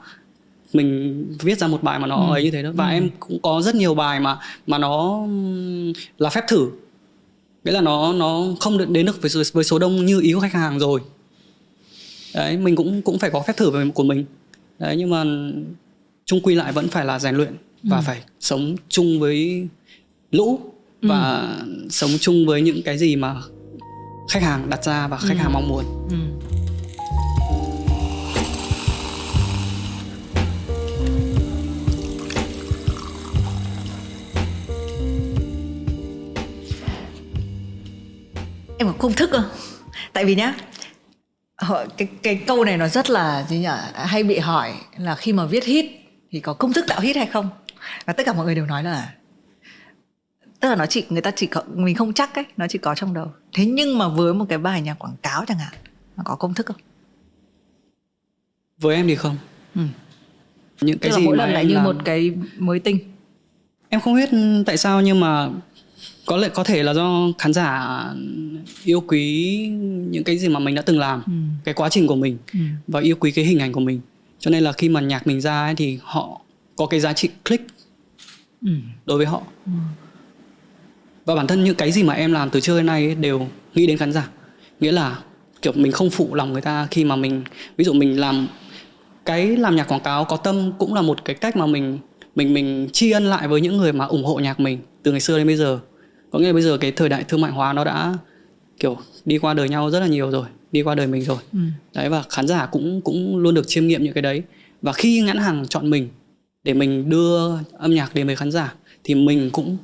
[SPEAKER 3] mình viết ra một bài mà nó ấy như thế đó. Và em cũng có rất nhiều bài mà nó là phép thử, nghĩa là nó không được đến được với số đông như ý của khách hàng rồi. Đấy, mình cũng phải có phép thử của mình. Đấy, nhưng mà chung quy lại vẫn phải là rèn luyện và phải sống chung với lũ và sống chung với những cái gì mà khách hàng đặt ra và khách hàng mong muốn.
[SPEAKER 2] Em có công thức không? Tại vì nhá, cái câu này nó rất là gì nhỉ, hay bị hỏi là khi mà viết hit thì có công thức tạo hit hay không, và tất cả mọi người đều nói là tức là người ta chỉ có, mình không chắc ấy, nó chỉ có trong đầu. Thế nhưng mà với một cái bài nhạc quảng cáo chẳng hạn, nó có công thức không?
[SPEAKER 3] Với em thì không. Những cái
[SPEAKER 2] tức là
[SPEAKER 3] gì
[SPEAKER 2] mỗi
[SPEAKER 3] mà
[SPEAKER 2] lần lại
[SPEAKER 3] em
[SPEAKER 2] như
[SPEAKER 3] làm,
[SPEAKER 2] một cái mới tinh.
[SPEAKER 3] em không biết tại sao, nhưng mà có thể là do khán giả yêu quý những cái gì mà mình đã từng làm, cái quá trình của mình, và yêu quý cái hình ảnh của mình, cho nên là khi mà nhạc mình ra ấy, thì họ có cái giá trị click đối với họ. Và bản thân những cái gì mà em làm từ trước đến nay ấy, đều nghĩ đến khán giả, nghĩa là kiểu mình không phụ lòng người ta khi mà mình, ví dụ mình làm nhạc quảng cáo có tâm cũng là một cái cách mà mình tri ân lại với những người mà ủng hộ nhạc mình từ ngày xưa đến bây giờ. Có nghĩa là bây giờ cái thời đại thương mại hóa nó đã kiểu đi qua đời nhau rất là nhiều rồi, đi qua đời mình rồi. Đấy, và khán giả cũng luôn được chiêm nghiệm những cái đấy. Và khi nhãn hàng chọn mình để mình đưa âm nhạc đến với khán giả, thì mình cũng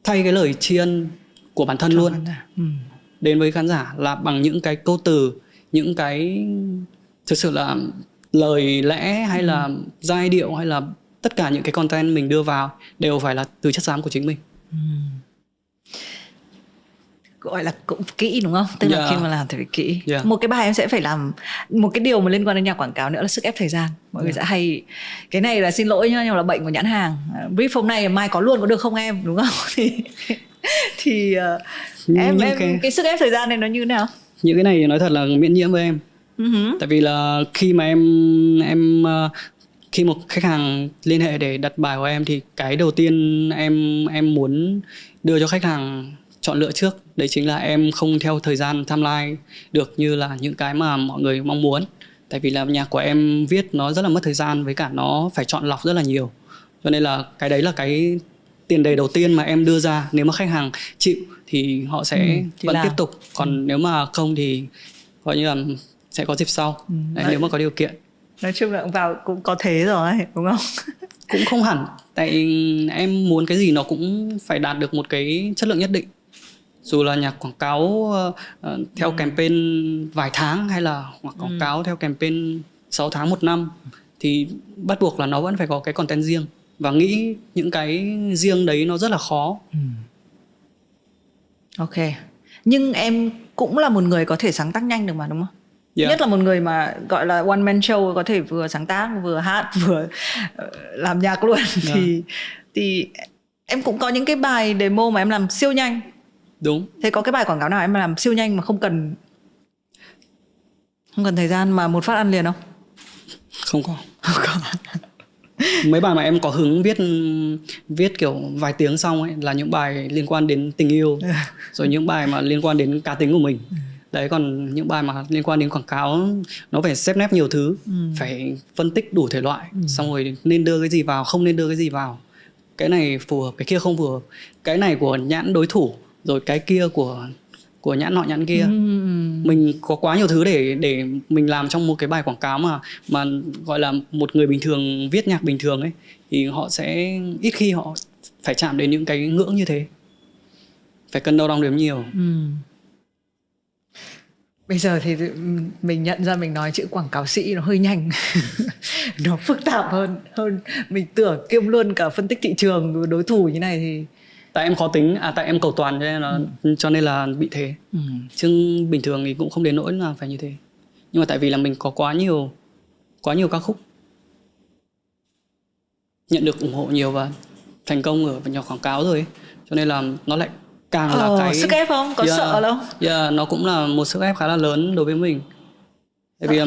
[SPEAKER 3] thay cái lời tri ân của bản thân luôn đến với khán giả là bằng những cái câu từ, những cái thực sự là lời lẽ hay là giai điệu hay là tất cả những cái content mình đưa vào đều phải là từ chất xám của chính mình.
[SPEAKER 2] Gọi là cũng kỹ đúng không? Tức là khi mà làm thì phải kỹ. Một cái bài em sẽ phải làm một cái điều mà liên quan đến nhạc quảng cáo nữa là sức ép thời gian. Mọi người sẽ hay, cái này là xin lỗi nhá, nhưng mà là bệnh của nhãn hàng. Brief hôm nay mai có luôn có được không em, đúng không? thì cái sức ép thời gian này nó như thế nào?
[SPEAKER 3] Những cái này nói thật là miễn nhiễm với em. Tại vì là khi mà em khi một khách hàng liên hệ để đặt bài của em, thì cái đầu tiên em muốn đưa cho khách hàng chọn lựa trước đấy chính là em không theo thời gian timeline được như là những cái mà mọi người mong muốn. Tại vì là nhạc của em viết nó rất là mất thời gian, với cả nó phải chọn lọc rất là nhiều, cho nên là cái đấy là cái tiền đề đầu tiên mà em đưa ra. Nếu mà khách hàng chịu thì họ sẽ vẫn tiếp tục, còn nếu mà không thì coi như là sẽ có dịp sau. Đấy, nếu mà có điều kiện.
[SPEAKER 2] Nói chung là vào cũng có thế rồi đúng không?
[SPEAKER 3] Cũng không hẳn, tại em muốn cái gì nó cũng phải đạt được một cái chất lượng nhất định. Dù là nhạc quảng cáo theo campaign vài tháng hay là quảng cáo theo campaign 6 tháng 1 năm, thì bắt buộc là nó vẫn phải có cái content riêng. Và nghĩ những cái riêng đấy nó rất là khó.
[SPEAKER 2] Ok. Nhưng em cũng là một người có thể sáng tác nhanh được mà đúng không? Nhất là một người mà gọi là one man show, có thể vừa sáng tác, vừa hát, vừa làm nhạc luôn. Thì em cũng có những cái bài demo mà em làm siêu nhanh.
[SPEAKER 3] Đúng.
[SPEAKER 2] Thế có cái bài quảng cáo nào em làm siêu nhanh mà không cần thời gian mà một phát ăn liền không?
[SPEAKER 3] Không có. Mấy bài mà em có hứng viết kiểu vài tiếng xong ấy là những bài liên quan đến tình yêu, rồi những bài mà liên quan đến cá tính của mình. Đấy, còn những bài mà liên quan đến quảng cáo nó phải xếp nép nhiều thứ, phải phân tích đủ thể loại, xong rồi nên đưa cái gì vào, không nên đưa cái gì vào, cái này phù hợp, cái kia không phù hợp, cái này của nhãn đối thủ, rồi cái kia của nhãn nọ nhãn kia. Mình có quá nhiều thứ để mình làm trong một cái bài quảng cáo mà gọi là một người bình thường viết nhạc bình thường ấy, thì họ sẽ ít khi họ phải chạm đến những cái ngưỡng như thế, phải cân đo đong đếm nhiều.
[SPEAKER 2] Bây giờ thì mình nhận ra mình nói chữ quảng cáo sĩ nó hơi nhanh. Nó phức tạp hơn mình tưởng, kiêm luôn cả phân tích thị trường đối thủ như này thì
[SPEAKER 3] Tại em khó tính, tại em cầu toàn cho nên là bị thế. Chứ bình thường thì cũng không đến nỗi là phải như thế. Nhưng mà tại vì là mình có quá nhiều ca khúc, nhận được ủng hộ nhiều và thành công ở nhà quảng cáo rồi ấy. Cho nên là nó lại càng là cái
[SPEAKER 2] sức ép không? Có sợ đâu?
[SPEAKER 3] Nó cũng là một sức ép khá là lớn đối với mình. Tại vì là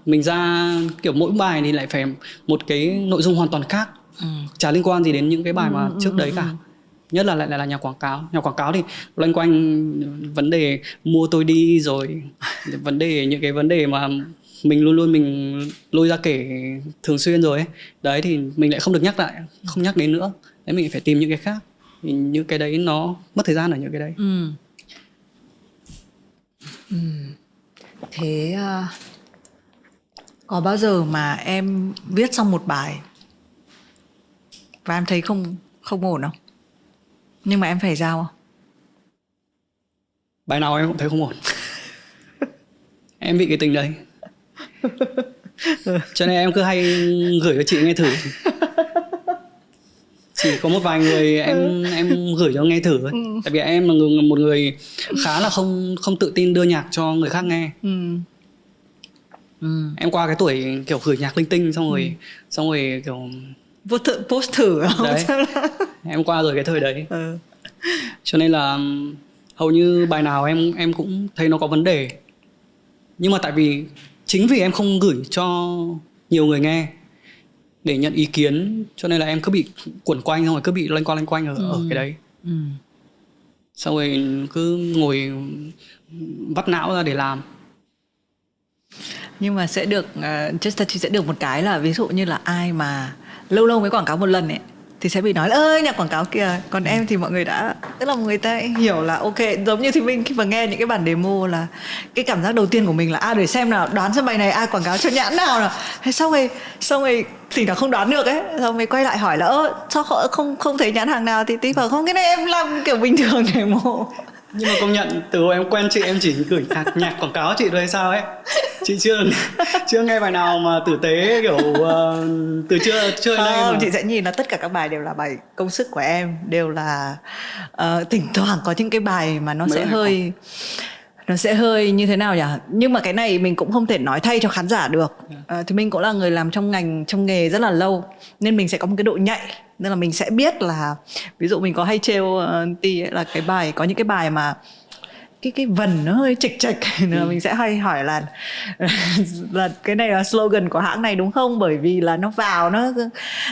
[SPEAKER 3] mình ra kiểu mỗi bài thì lại phải một cái nội dung hoàn toàn khác, chả liên quan gì đến những cái bài mà trước đấy cả. Nhất là lại là nhà quảng cáo. Nhà quảng cáo thì loanh quanh vấn đề mua tôi đi, rồi những cái vấn đề mà mình luôn mình lôi ra kể thường xuyên rồi ấy. Đấy thì mình lại không được nhắc lại, không nhắc đến nữa. Đấy, mình phải tìm những cái khác. Thì những cái đấy nó mất thời gian ở những cái đấy.
[SPEAKER 2] Thế có bao giờ mà em viết xong một bài và em thấy không ổn không? Nhưng mà em phải giao không?
[SPEAKER 3] Bài nào em cũng thấy không ổn. Em bị cái tình đấy. Cho nên em cứ hay gửi cho chị nghe thử. Chỉ có một vài người em gửi cho nghe thử ấy. Tại vì em là một người khá là không tự tin đưa nhạc cho người khác nghe. Em qua cái tuổi kiểu gửi nhạc linh tinh xong rồi kiểu
[SPEAKER 2] post thử không?
[SPEAKER 3] Đấy. Em qua rồi cái thời đấy. Cho nên là hầu như bài nào em cũng thấy nó có vấn đề. Nhưng mà tại vì chính vì em không gửi cho nhiều người nghe để nhận ý kiến, cho nên là em cứ bị quẩn quanh, xong rồi cứ bị loanh quanh ở cái đấy. Xong rồi cứ ngồi vắt não ra để làm.
[SPEAKER 2] Nhưng mà sẽ được sẽ được một cái là ví dụ như là ai mà lâu mới quảng cáo một lần ấy thì sẽ bị nói là ơi nhà quảng cáo kìa. Còn em thì mọi người đã, tức là người ta hiểu là ok. Giống như thì mình khi mà nghe những cái bản demo là cái cảm giác đầu tiên của mình là để xem nào, đoán xem bài này ai quảng cáo cho nhãn nào nào. Thế xong rồi thì nó không đoán được ấy, xong rồi quay lại hỏi là sao không thấy nhãn hàng nào thì tí vào không, cái này em làm kiểu bình thường demo.
[SPEAKER 3] Nhưng mà công nhận từ hồi em quen chị em chỉ gửi nhạc quảng cáo chị thôi hay sao ấy. Chị chưa nghe bài nào mà tử tế kiểu từ chưa đến đây mà.
[SPEAKER 2] Chị sẽ nhìn là tất cả các bài đều là bài công sức của em, đều là thỉnh thoảng có những cái bài mà nó sẽ hơi như thế nào nhỉ? Nhưng mà cái này mình cũng không thể nói thay cho khán giả được. Thì mình cũng là người làm trong ngành, trong nghề rất là lâu, nên mình sẽ có một cái độ nhạy, nên là mình sẽ biết là ví dụ mình có hay trêu Ti là cái bài, có những cái bài mà cái vần nó hơi chệch mình sẽ hay hỏi là cái này là slogan của hãng này đúng không, bởi vì là nó vào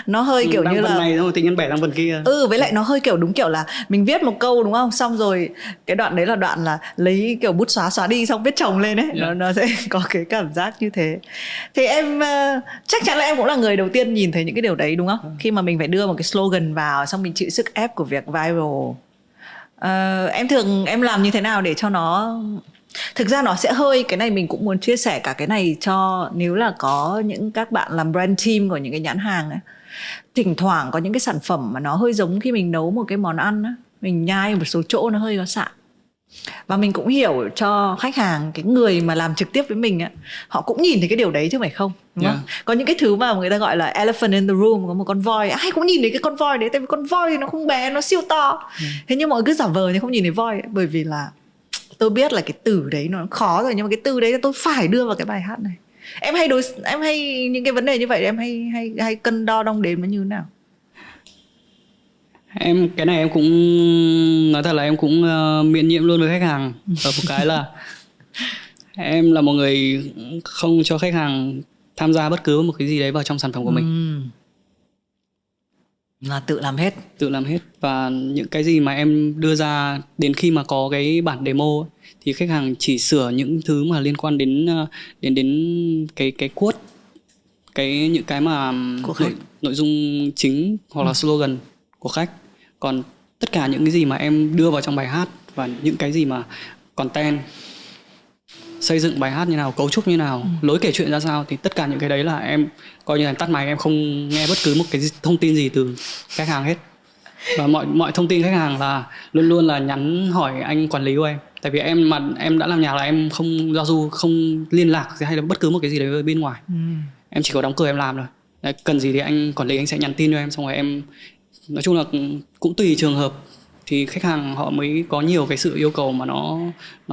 [SPEAKER 2] nó hơi kiểu như là
[SPEAKER 3] này rồi tự nhiên bẻ sang phần kia.
[SPEAKER 2] Với lại nó hơi kiểu đúng kiểu là mình viết một câu đúng không, xong rồi cái đoạn đấy là đoạn là lấy kiểu bút xóa đi xong viết chồng lên ấy. Nó sẽ có cái cảm giác như thế. Thì em chắc chắn là em cũng là người đầu tiên nhìn thấy những cái điều đấy đúng không? Khi mà mình phải đưa một cái slogan vào, xong mình chịu sức ép của việc viral. Em làm như thế nào để cho nó, thực ra nó sẽ hơi, cái này mình cũng muốn chia sẻ cả cái này cho nếu là có những các bạn làm brand team của những cái nhãn hàng ấy. Thỉnh thoảng có những cái sản phẩm mà nó hơi giống khi mình nấu một cái món ăn á, mình nhai một số chỗ nó hơi có sạn. Và mình cũng hiểu cho khách hàng, cái người mà làm trực tiếp với mình á, họ cũng nhìn thấy cái điều đấy chứ phải không, đúng không? Có những cái thứ mà người ta gọi là elephant in the room, có một con voi, ai cũng nhìn thấy cái con voi đấy, tại vì con voi thì nó không bé, nó siêu to. Thế nhưng mọi người cứ giả vờ thì không nhìn thấy voi ấy, bởi vì là tôi biết là cái từ đấy nó khó rồi, nhưng mà cái từ đấy là tôi phải đưa vào cái bài hát này. Em hay những cái vấn đề như vậy, em hay cân đo đong đếm nó như thế nào?
[SPEAKER 3] Cái này em cũng nói thật là em cũng miễn nhiễm luôn với khách hàng ở một cái là em là một người không cho khách hàng tham gia bất cứ một cái gì đấy vào trong sản phẩm của mình.
[SPEAKER 2] Là tự làm hết.
[SPEAKER 3] Và những cái gì mà em đưa ra đến khi mà có cái bản demo ấy, thì khách hàng chỉ sửa những thứ mà liên quan đến cái quote, những cái mà nội dung chính hoặc là slogan của khách. Còn tất cả những cái gì mà em đưa vào trong bài hát và những cái gì mà content xây dựng bài hát như nào, cấu trúc như nào, lối kể chuyện ra sao, thì tất cả những cái đấy là em coi như là tắt máy, em không nghe bất cứ một cái thông tin gì từ khách hàng hết. Và mọi thông tin khách hàng là luôn luôn là nhắn hỏi anh quản lý của em. Tại vì em đã làm nhạc là em không giao du, không liên lạc hay là bất cứ một cái gì đấy ở bên ngoài. Em chỉ có đóng cửa em làm thôi. Đấy, cần gì thì anh quản lý anh sẽ nhắn tin cho em, xong rồi em nói chung là cũng tùy trường hợp thì khách hàng họ mới có nhiều cái sự yêu cầu mà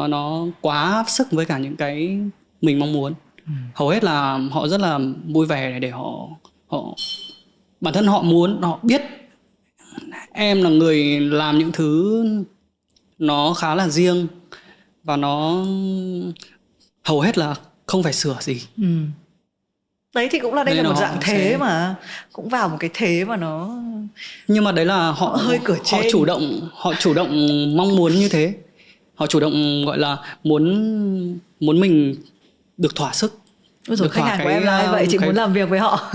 [SPEAKER 3] nó quá sức với cả những cái mình mong muốn. Hầu hết là họ rất là vui vẻ để họ bản thân họ biết em là người làm những thứ nó khá là riêng và nó hầu hết là không phải sửa gì.
[SPEAKER 2] Đấy thì cũng là đây là một dạng thế mà cũng vào một cái thế mà nó,
[SPEAKER 3] nhưng mà đấy là họ
[SPEAKER 2] hơi cửa trên.
[SPEAKER 3] Họ chủ động mong muốn như thế. Họ chủ động gọi là muốn mình được thỏa sức.
[SPEAKER 2] Rồi khách hàng của em là vậy, chị muốn làm việc với họ.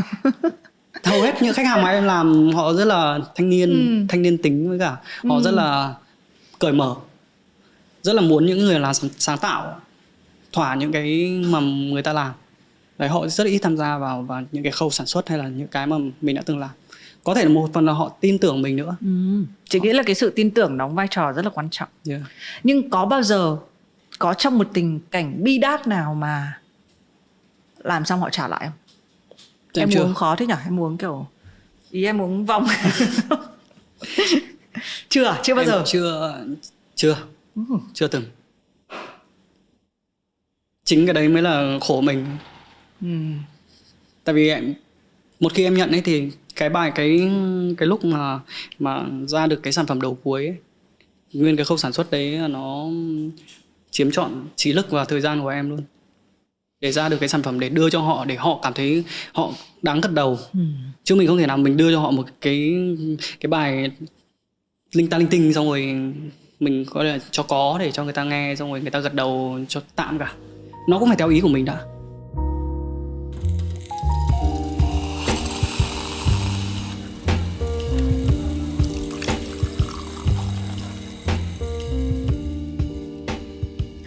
[SPEAKER 3] Hầu hết những khách hàng mà em làm họ rất là thanh niên tính, với cả họ rất là cởi mở, rất là muốn những người làm sáng tạo thỏa những cái mà người ta làm. Đấy, họ rất ít tham gia vào những cái khâu sản xuất hay là những cái mà mình đã từng làm. Có thể là một phần là họ tin tưởng mình nữa.
[SPEAKER 2] Chị nghĩ là cái sự tin tưởng đóng vai trò rất là quan trọng. Nhưng có bao giờ có trong một tình cảnh bi đát nào mà làm xong họ trả lại không? Em uống khó thế nhỉ? Em uống kiểu ý em uống vòng. Chưa bao giờ.
[SPEAKER 3] Chưa từng. Chính cái đấy mới là khổ mình. Tại vì một khi em nhận ấy thì cái lúc mà ra được cái sản phẩm đầu cuối ấy, nguyên cái khâu sản xuất đấy nó chiếm trọn trí lực và thời gian của em luôn, để ra được cái sản phẩm để đưa cho họ, để họ cảm thấy họ đáng gật đầu. Chứ mình không thể nào mình đưa cho họ một cái bài linh tinh xong rồi mình có là cho có để cho người ta nghe xong rồi người ta gật đầu cho tạm cả. Nó cũng phải theo ý của mình đã.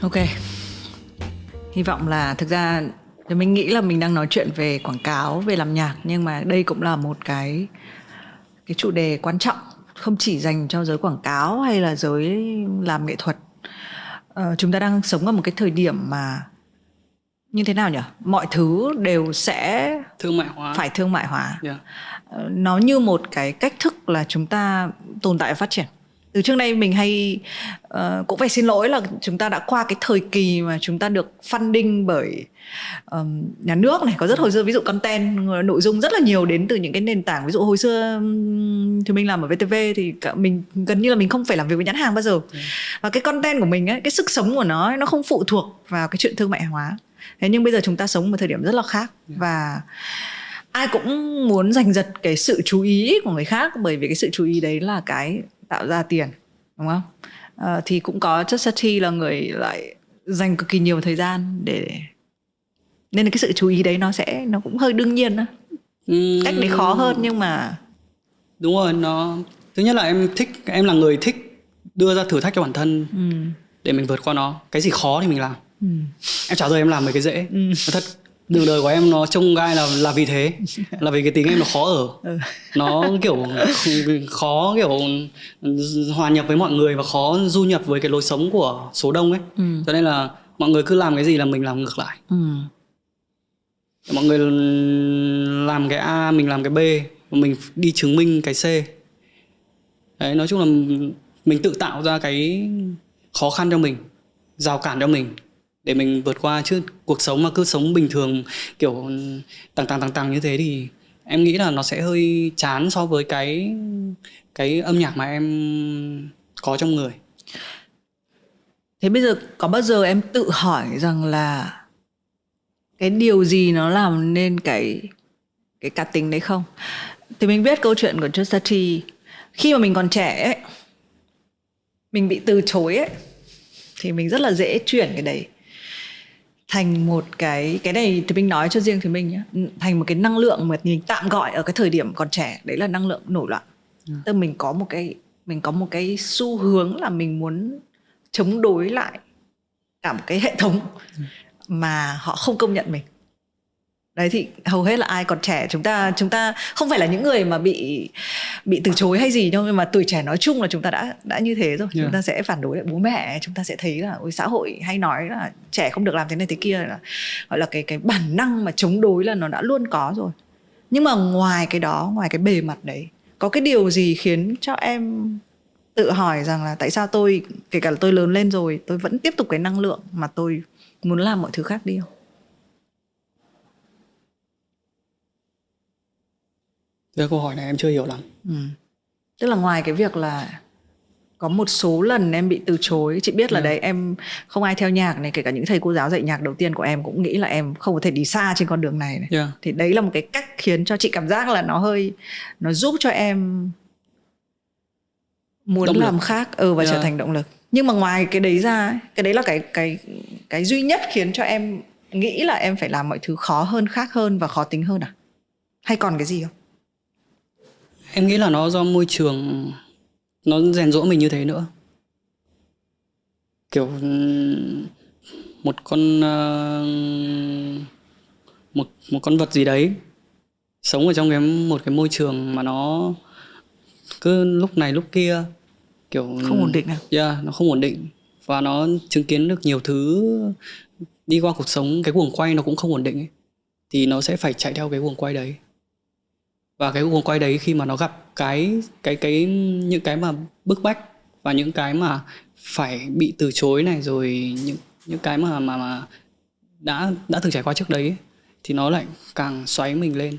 [SPEAKER 2] Ok. Hy vọng là thực ra thì mình nghĩ là mình đang nói chuyện về quảng cáo, về làm nhạc, nhưng mà đây cũng là một cái chủ đề quan trọng, không chỉ dành cho giới quảng cáo hay là giới làm nghệ thuật. Chúng ta đang sống ở một cái thời điểm mà như thế nào nhỉ? Mọi thứ đều sẽ phải thương mại hóa. Nó như một cái cách thức là chúng ta tồn tại và phát triển. Từ trước đây mình hay cũng phải xin lỗi là chúng ta đã qua cái thời kỳ mà chúng ta được funding bởi nhà nước này, có rất hồi xưa ví dụ content, nội dung rất là nhiều đến từ những cái nền tảng. Ví dụ hồi xưa thì mình làm ở VTV thì mình gần như là mình không phải làm việc với nhãn hàng bao giờ. Và cái content của mình ấy, cái sức sống của nó không phụ thuộc vào cái chuyện thương mại hóa. Thế nhưng bây giờ chúng ta sống một thời điểm rất là khác, và ai cũng muốn giành giật cái sự chú ý của người khác, bởi vì cái sự chú ý đấy là cái tạo ra tiền, đúng không? Thì cũng có Just là người lại dành cực kỳ nhiều thời gian để, nên là cái sự chú ý đấy nó cũng hơi đương nhiên đó. Cách đấy khó hơn, nhưng mà
[SPEAKER 3] đúng rồi, nó thứ nhất là em là người thích đưa ra thử thách cho bản thân để mình vượt qua nó. Cái gì khó thì mình làm. Em chả giờ em làm mấy cái dễ. Thật, đường đời của em nó trông gai là vì thế, là vì cái tính em nó khó ở. Nó kiểu khó kiểu hòa nhập với mọi người và khó du nhập với cái lối sống của số đông ấy. Cho nên là mọi người cứ làm cái gì là mình làm ngược lại. Mọi người làm cái A, mình làm cái B, và mình đi chứng minh cái C. Đấy, nói chung là mình tự tạo ra cái khó khăn cho mình, rào cản cho mình để mình vượt qua. Chứ cuộc sống mà cứ sống bình thường kiểu tằng như thế thì em nghĩ là nó sẽ hơi chán so với cái âm nhạc mà em có trong người.
[SPEAKER 2] Thế bây giờ có bao giờ em tự hỏi rằng là cái điều gì nó làm nên cái cá tính đấy không? Thì mình biết câu chuyện của Just khi mà mình còn trẻ ấy, mình bị từ chối ấy, thì mình rất là dễ chuyển cái đấy thành một cái này thì mình nói cho riêng thì mình nhé, thành một cái năng lượng mà mình tạm gọi ở cái thời điểm còn trẻ, đấy là năng lượng nổi loạn. Tức mình có một cái xu hướng là mình muốn chống đối lại cả một cái hệ thống. mà họ không công nhận mình. Đấy thì hầu hết là ai còn trẻ, chúng ta không phải là những người mà bị từ chối hay gì đâu, nhưng mà tuổi trẻ nói chung là chúng ta đã như thế rồi. Chúng ta sẽ phản đối lại bố mẹ, chúng ta sẽ thấy là ôi, xã hội hay nói là trẻ không được làm thế này thế kia, là gọi là cái bản năng mà chống đối là nó đã luôn có rồi. Nhưng mà ngoài cái đó, ngoài cái bề mặt đấy, có cái điều gì khiến cho em tự hỏi rằng là tại sao tôi, kể cả là tôi lớn lên rồi, tôi vẫn tiếp tục cái năng lượng mà tôi muốn làm mọi thứ khác đi không?
[SPEAKER 3] Cái câu hỏi này em chưa hiểu lắm.
[SPEAKER 2] Tức là ngoài cái việc là có một số lần em bị từ chối, chị biết là đấy em không ai theo nhạc này, kể cả những thầy cô giáo dạy nhạc đầu tiên của em cũng nghĩ là em không có thể đi xa trên con đường này này. Thì đấy là một cái cách khiến cho chị cảm giác là nó giúp cho em muốn
[SPEAKER 3] động
[SPEAKER 2] làm
[SPEAKER 3] lực
[SPEAKER 2] khác và trở thành động lực. Nhưng mà ngoài cái đấy ra ấy, cái đấy là cái duy nhất khiến cho em nghĩ là em phải làm mọi thứ khó hơn, khác hơn và khó tính hơn à? Hay còn cái gì không?
[SPEAKER 3] Em nghĩ là nó do môi trường nó rèn giũa mình như thế nữa. Kiểu một con vật gì đấy sống ở trong một cái môi trường mà nó cứ lúc này lúc kia, kiểu
[SPEAKER 2] không ổn định à?
[SPEAKER 3] Nó không ổn định, và nó chứng kiến được nhiều thứ đi qua cuộc sống, cái guồng quay nó cũng không ổn định ấy, thì nó sẽ phải chạy theo cái guồng quay đấy. Và cái guồng quay đấy khi mà nó gặp những cái mà bức bách và những cái mà phải bị từ chối này, rồi những cái mà đã từng trải qua trước đấy ấy, thì nó lại càng xoáy mình lên,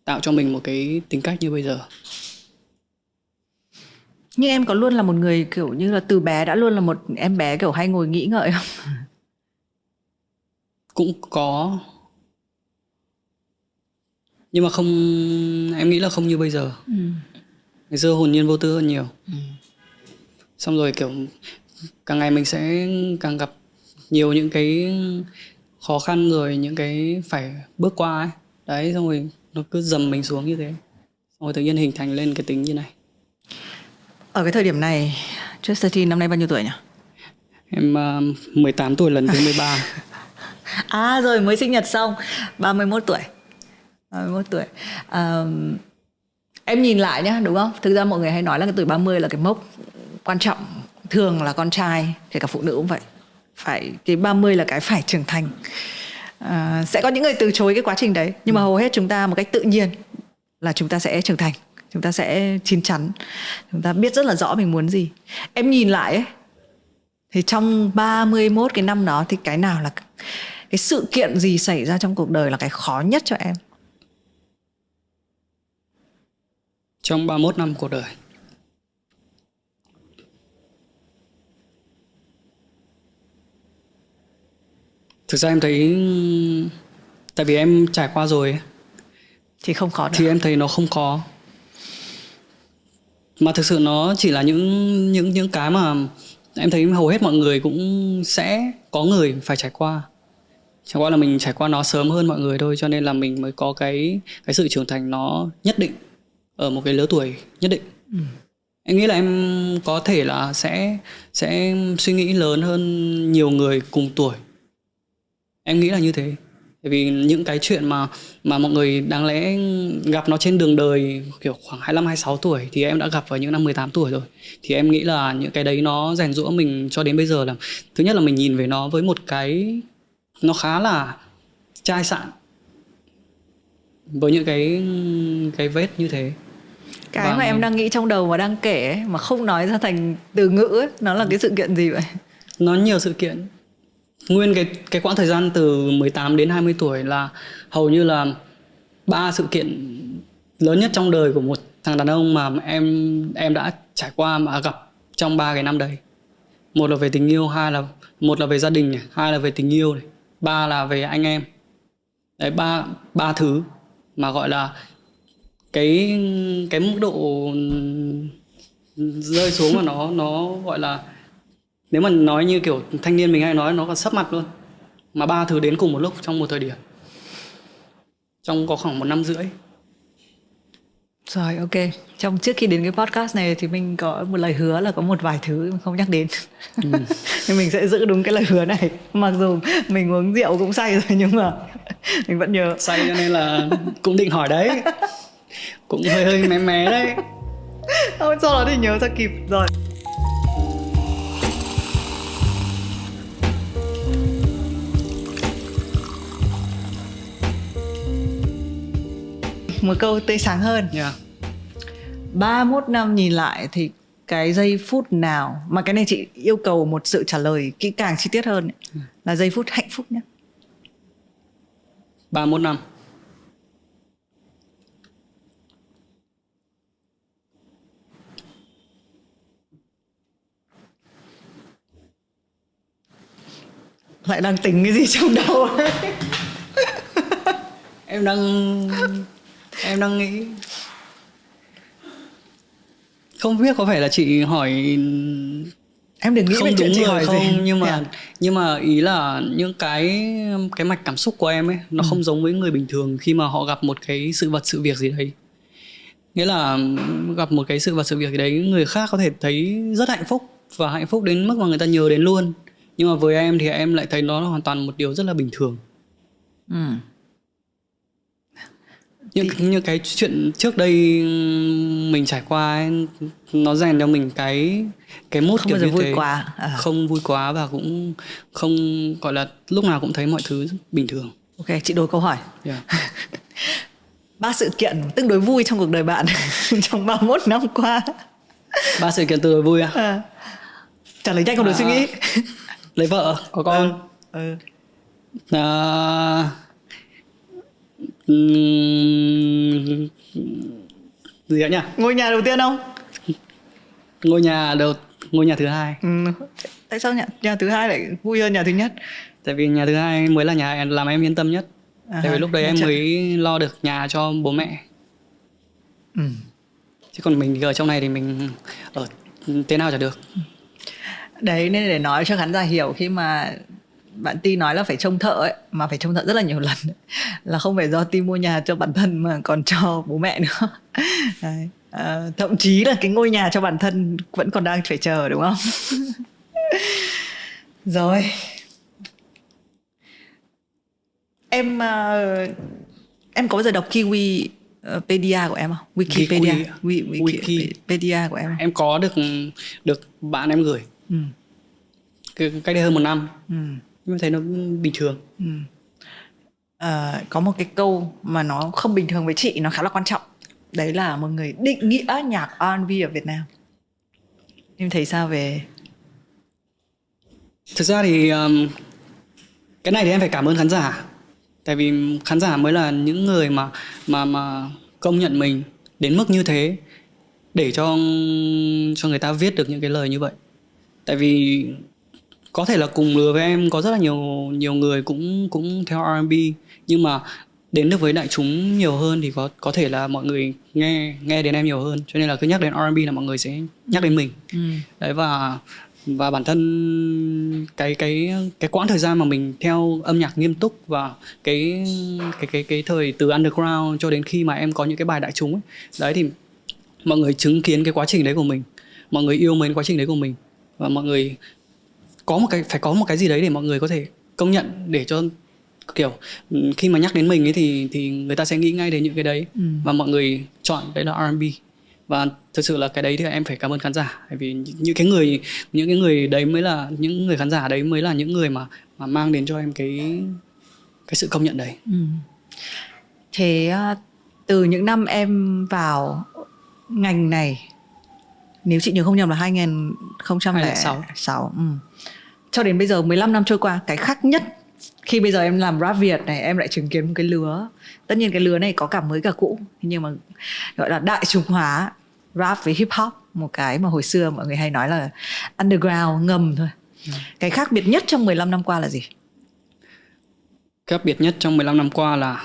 [SPEAKER 3] tạo cho mình một cái tính cách như bây giờ.
[SPEAKER 2] Nhưng em có luôn là một người kiểu như là từ bé đã luôn là một em bé kiểu hay ngồi nghĩ ngợi không?
[SPEAKER 3] Cũng có, nhưng mà không, em nghĩ là không như bây giờ. Ngày xưa hồn nhiên vô tư hơn nhiều. Xong rồi kiểu càng ngày mình sẽ càng gặp nhiều những cái khó khăn, rồi những cái phải bước qua ấy. Đấy, xong rồi nó cứ dầm mình xuống như thế, xong rồi tự nhiên hình thành lên cái tính như này.
[SPEAKER 2] Ở cái thời điểm này, Justine năm nay bao nhiêu tuổi nhỉ?
[SPEAKER 3] Em 18 tuổi lần thứ 13.
[SPEAKER 2] À rồi, mới sinh nhật xong, 31 tuổi. 31 tuổi. Em nhìn lại nhá, đúng không? Thực ra mọi người hay nói là cái tuổi 30 là cái mốc quan trọng. Thường là con trai, kể cả phụ nữ cũng vậy. Cái 30 là cái phải trưởng thành. Sẽ có những người từ chối cái quá trình đấy, nhưng mà hầu hết chúng ta một cách tự nhiên là chúng ta sẽ trưởng thành, chúng ta sẽ chín chắn, chúng ta biết rất là rõ mình muốn gì. Em nhìn lại ấy, thì trong 31 cái năm đó thì cái nào là cái sự kiện gì xảy ra trong cuộc đời là cái khó nhất cho em?
[SPEAKER 3] Trong 31 năm cuộc đời, thực ra em thấy, tại vì em trải qua rồi ấy,
[SPEAKER 2] thì không khó nữa.
[SPEAKER 3] Thì em thấy nó không khó, mà thực sự nó chỉ là những cái mà em thấy hầu hết mọi người cũng sẽ có người phải trải qua. Chẳng qua là mình trải qua nó sớm hơn mọi người thôi, cho nên là mình mới có cái sự trưởng thành nó nhất định ở một cái lứa tuổi nhất định. Em nghĩ là em có thể là sẽ suy nghĩ lớn hơn nhiều người cùng tuổi. Em nghĩ là như thế. Bởi vì những cái chuyện mà mọi người đáng lẽ gặp nó trên đường đời kiểu khoảng 25, 26 tuổi thì em đã gặp vào những năm 18 tuổi rồi. Thì em nghĩ là những cái đấy nó rèn giũa mình cho đến bây giờ là, thứ nhất là mình nhìn về nó với một cái nó khá là chai sạn, với những cái vết như thế.
[SPEAKER 2] Cái mà em đang nghĩ trong đầu và đang kể ấy, mà không nói ra thành từ ngữ ấy, nó là cái sự kiện gì vậy?
[SPEAKER 3] Nó nhiều sự kiện. Nguyên cái quãng thời gian từ 18 đến 20 tuổi là hầu như là 3 sự kiện lớn nhất trong đời của một thằng đàn ông mà em đã trải qua mà gặp trong 3 cái năm đấy. Một là về tình yêu, một là về gia đình này, hai là về tình yêu này, ba là về anh em. Đấy, ba thứ mà gọi là cái mức độ rơi xuống mà nó gọi là, nếu mà nói như kiểu thanh niên mình hay nói, nó còn sấp mặt luôn. Mà 3 thứ đến cùng một lúc trong một thời điểm, trong có khoảng 1 năm rưỡi.
[SPEAKER 2] Rồi, ok. Trước khi đến cái podcast này thì mình có một lời hứa là có một vài thứ mình không nhắc đến. Nhưng mình sẽ giữ đúng cái lời hứa này. Mặc dù mình uống rượu cũng say rồi nhưng mà mình vẫn nhớ.
[SPEAKER 3] Say cho nên là cũng định hỏi đấy. Cũng hơi hơi mé mé đấy.
[SPEAKER 2] Thôi sau đó thì nhớ ra kịp rồi. Một câu tươi sáng hơn.
[SPEAKER 3] Yeah.
[SPEAKER 2] 31 năm nhìn lại thì cái giây phút nào, mà cái này chị yêu cầu một sự trả lời kỹ càng chi tiết hơn ấy, là giây phút hạnh phúc nhất.
[SPEAKER 3] 31 năm.
[SPEAKER 2] Lại đang tính cái gì trong đầu ấy.
[SPEAKER 3] Em đang nghĩ, không biết có phải là chị hỏi
[SPEAKER 2] Em đừng nghĩ
[SPEAKER 3] không
[SPEAKER 2] về chuyện
[SPEAKER 3] đúng
[SPEAKER 2] chị
[SPEAKER 3] người
[SPEAKER 2] hỏi
[SPEAKER 3] không,
[SPEAKER 2] gì.
[SPEAKER 3] nhưng mà ý là những cái mạch cảm xúc của em ấy nó không giống với người bình thường khi mà họ gặp một cái sự vật sự việc gì đấy. Nghĩa là gặp một cái sự vật sự việc gì đấy, người khác có thể thấy rất hạnh phúc và hạnh phúc đến mức mà người ta nhớ đến luôn, nhưng mà với em thì em lại thấy nó là hoàn toàn một điều rất là bình thường. Như cái chuyện trước đây mình trải qua ấy, nó rèn cho mình cái mood
[SPEAKER 2] Không
[SPEAKER 3] kiểu
[SPEAKER 2] bao giờ
[SPEAKER 3] như
[SPEAKER 2] vui
[SPEAKER 3] thế.
[SPEAKER 2] quá.
[SPEAKER 3] Không vui quá và cũng không gọi là lúc nào cũng thấy mọi thứ bình thường.
[SPEAKER 2] Ok, chị đổi câu hỏi.
[SPEAKER 3] Yeah.
[SPEAKER 2] 3 sự kiện tương đối vui trong cuộc đời bạn trong 31 năm qua.
[SPEAKER 3] 3 sự kiện tương đối vui à?
[SPEAKER 2] Trả lời nhanh không được suy nghĩ.
[SPEAKER 3] Lấy vợ, có con. Gì ạ nhỉ?
[SPEAKER 2] Ngôi nhà đầu tiên không?
[SPEAKER 3] Ngôi nhà thứ hai.
[SPEAKER 2] Tại sao nhà thứ hai lại vui hơn nhà thứ nhất?
[SPEAKER 3] Tại vì nhà thứ hai mới là nhà làm em yên tâm nhất. Tại vì lúc đấy em mới lo được nhà cho bố mẹ. Chứ còn mình ở trong này thì mình ở thế nào chả được.
[SPEAKER 2] Đấy, nên để nói cho khán giả hiểu, khi mà bạn Ti nói là phải trông thợ ấy, mà phải trông thợ rất là nhiều lần ấy, là không phải do Ti mua nhà cho bản thân mà còn cho bố mẹ nữa. Đấy. Thậm chí là cái ngôi nhà cho bản thân vẫn còn đang phải chờ, đúng không? Rồi. Em có bao giờ đọc Kiwipedia của em không? Wikipedia. Wikipedia của em không?
[SPEAKER 3] Em có được bạn em gửi. Cách đây hơn 1 năm. Nhưng thấy nó bình thường.
[SPEAKER 2] Có một cái câu mà nó không bình thường với chị, nó khá là quan trọng. Đấy là một người định nghĩa nhạc R&B ở Việt Nam. Em thấy sao về...
[SPEAKER 3] Thực ra thì cái này thì em phải cảm ơn khán giả. Tại vì khán giả mới là những người mà công nhận mình đến mức như thế để cho người ta viết được những cái lời như vậy. Tại vì có thể là cùng lứa với em có rất là nhiều người cũng theo R&B, nhưng mà đến được với đại chúng nhiều hơn thì có thể là mọi người nghe đến em nhiều hơn, cho nên là cứ nhắc đến R&B là mọi người sẽ nhắc đến mình. Đấy, và bản thân cái quãng thời gian mà mình theo âm nhạc nghiêm túc và cái thời từ underground cho đến khi mà em có những cái bài đại chúng ấy, đấy thì mọi người chứng kiến cái quá trình đấy của mình, mọi người yêu mến quá trình đấy của mình, và mọi người phải có một cái gì đấy để mọi người có thể công nhận, để cho kiểu khi mà nhắc đến mình ấy thì người ta sẽ nghĩ ngay đến những cái đấy. Và mọi người chọn đấy là R&B. Và thực sự là cái đấy thì em phải cảm ơn khán giả, bởi vì những cái người đấy mới là những người khán giả đấy mới là những người mà mang đến cho em cái sự công nhận đấy.
[SPEAKER 2] Thế từ những năm em vào ngành này, nếu chị nhớ không nhầm là 2006, cho đến bây giờ 15 năm trôi qua, cái khác nhất khi bây giờ em làm rap Việt này, em lại chứng kiến một cái lứa, tất nhiên cái lứa này có cả mới cả cũ, nhưng mà gọi là đại chúng hóa rap với hip hop, một cái mà hồi xưa mọi người hay nói là underground ngầm thôi. Cái khác biệt nhất trong 15 năm qua là gì?
[SPEAKER 3] Khác biệt nhất trong 15 năm qua là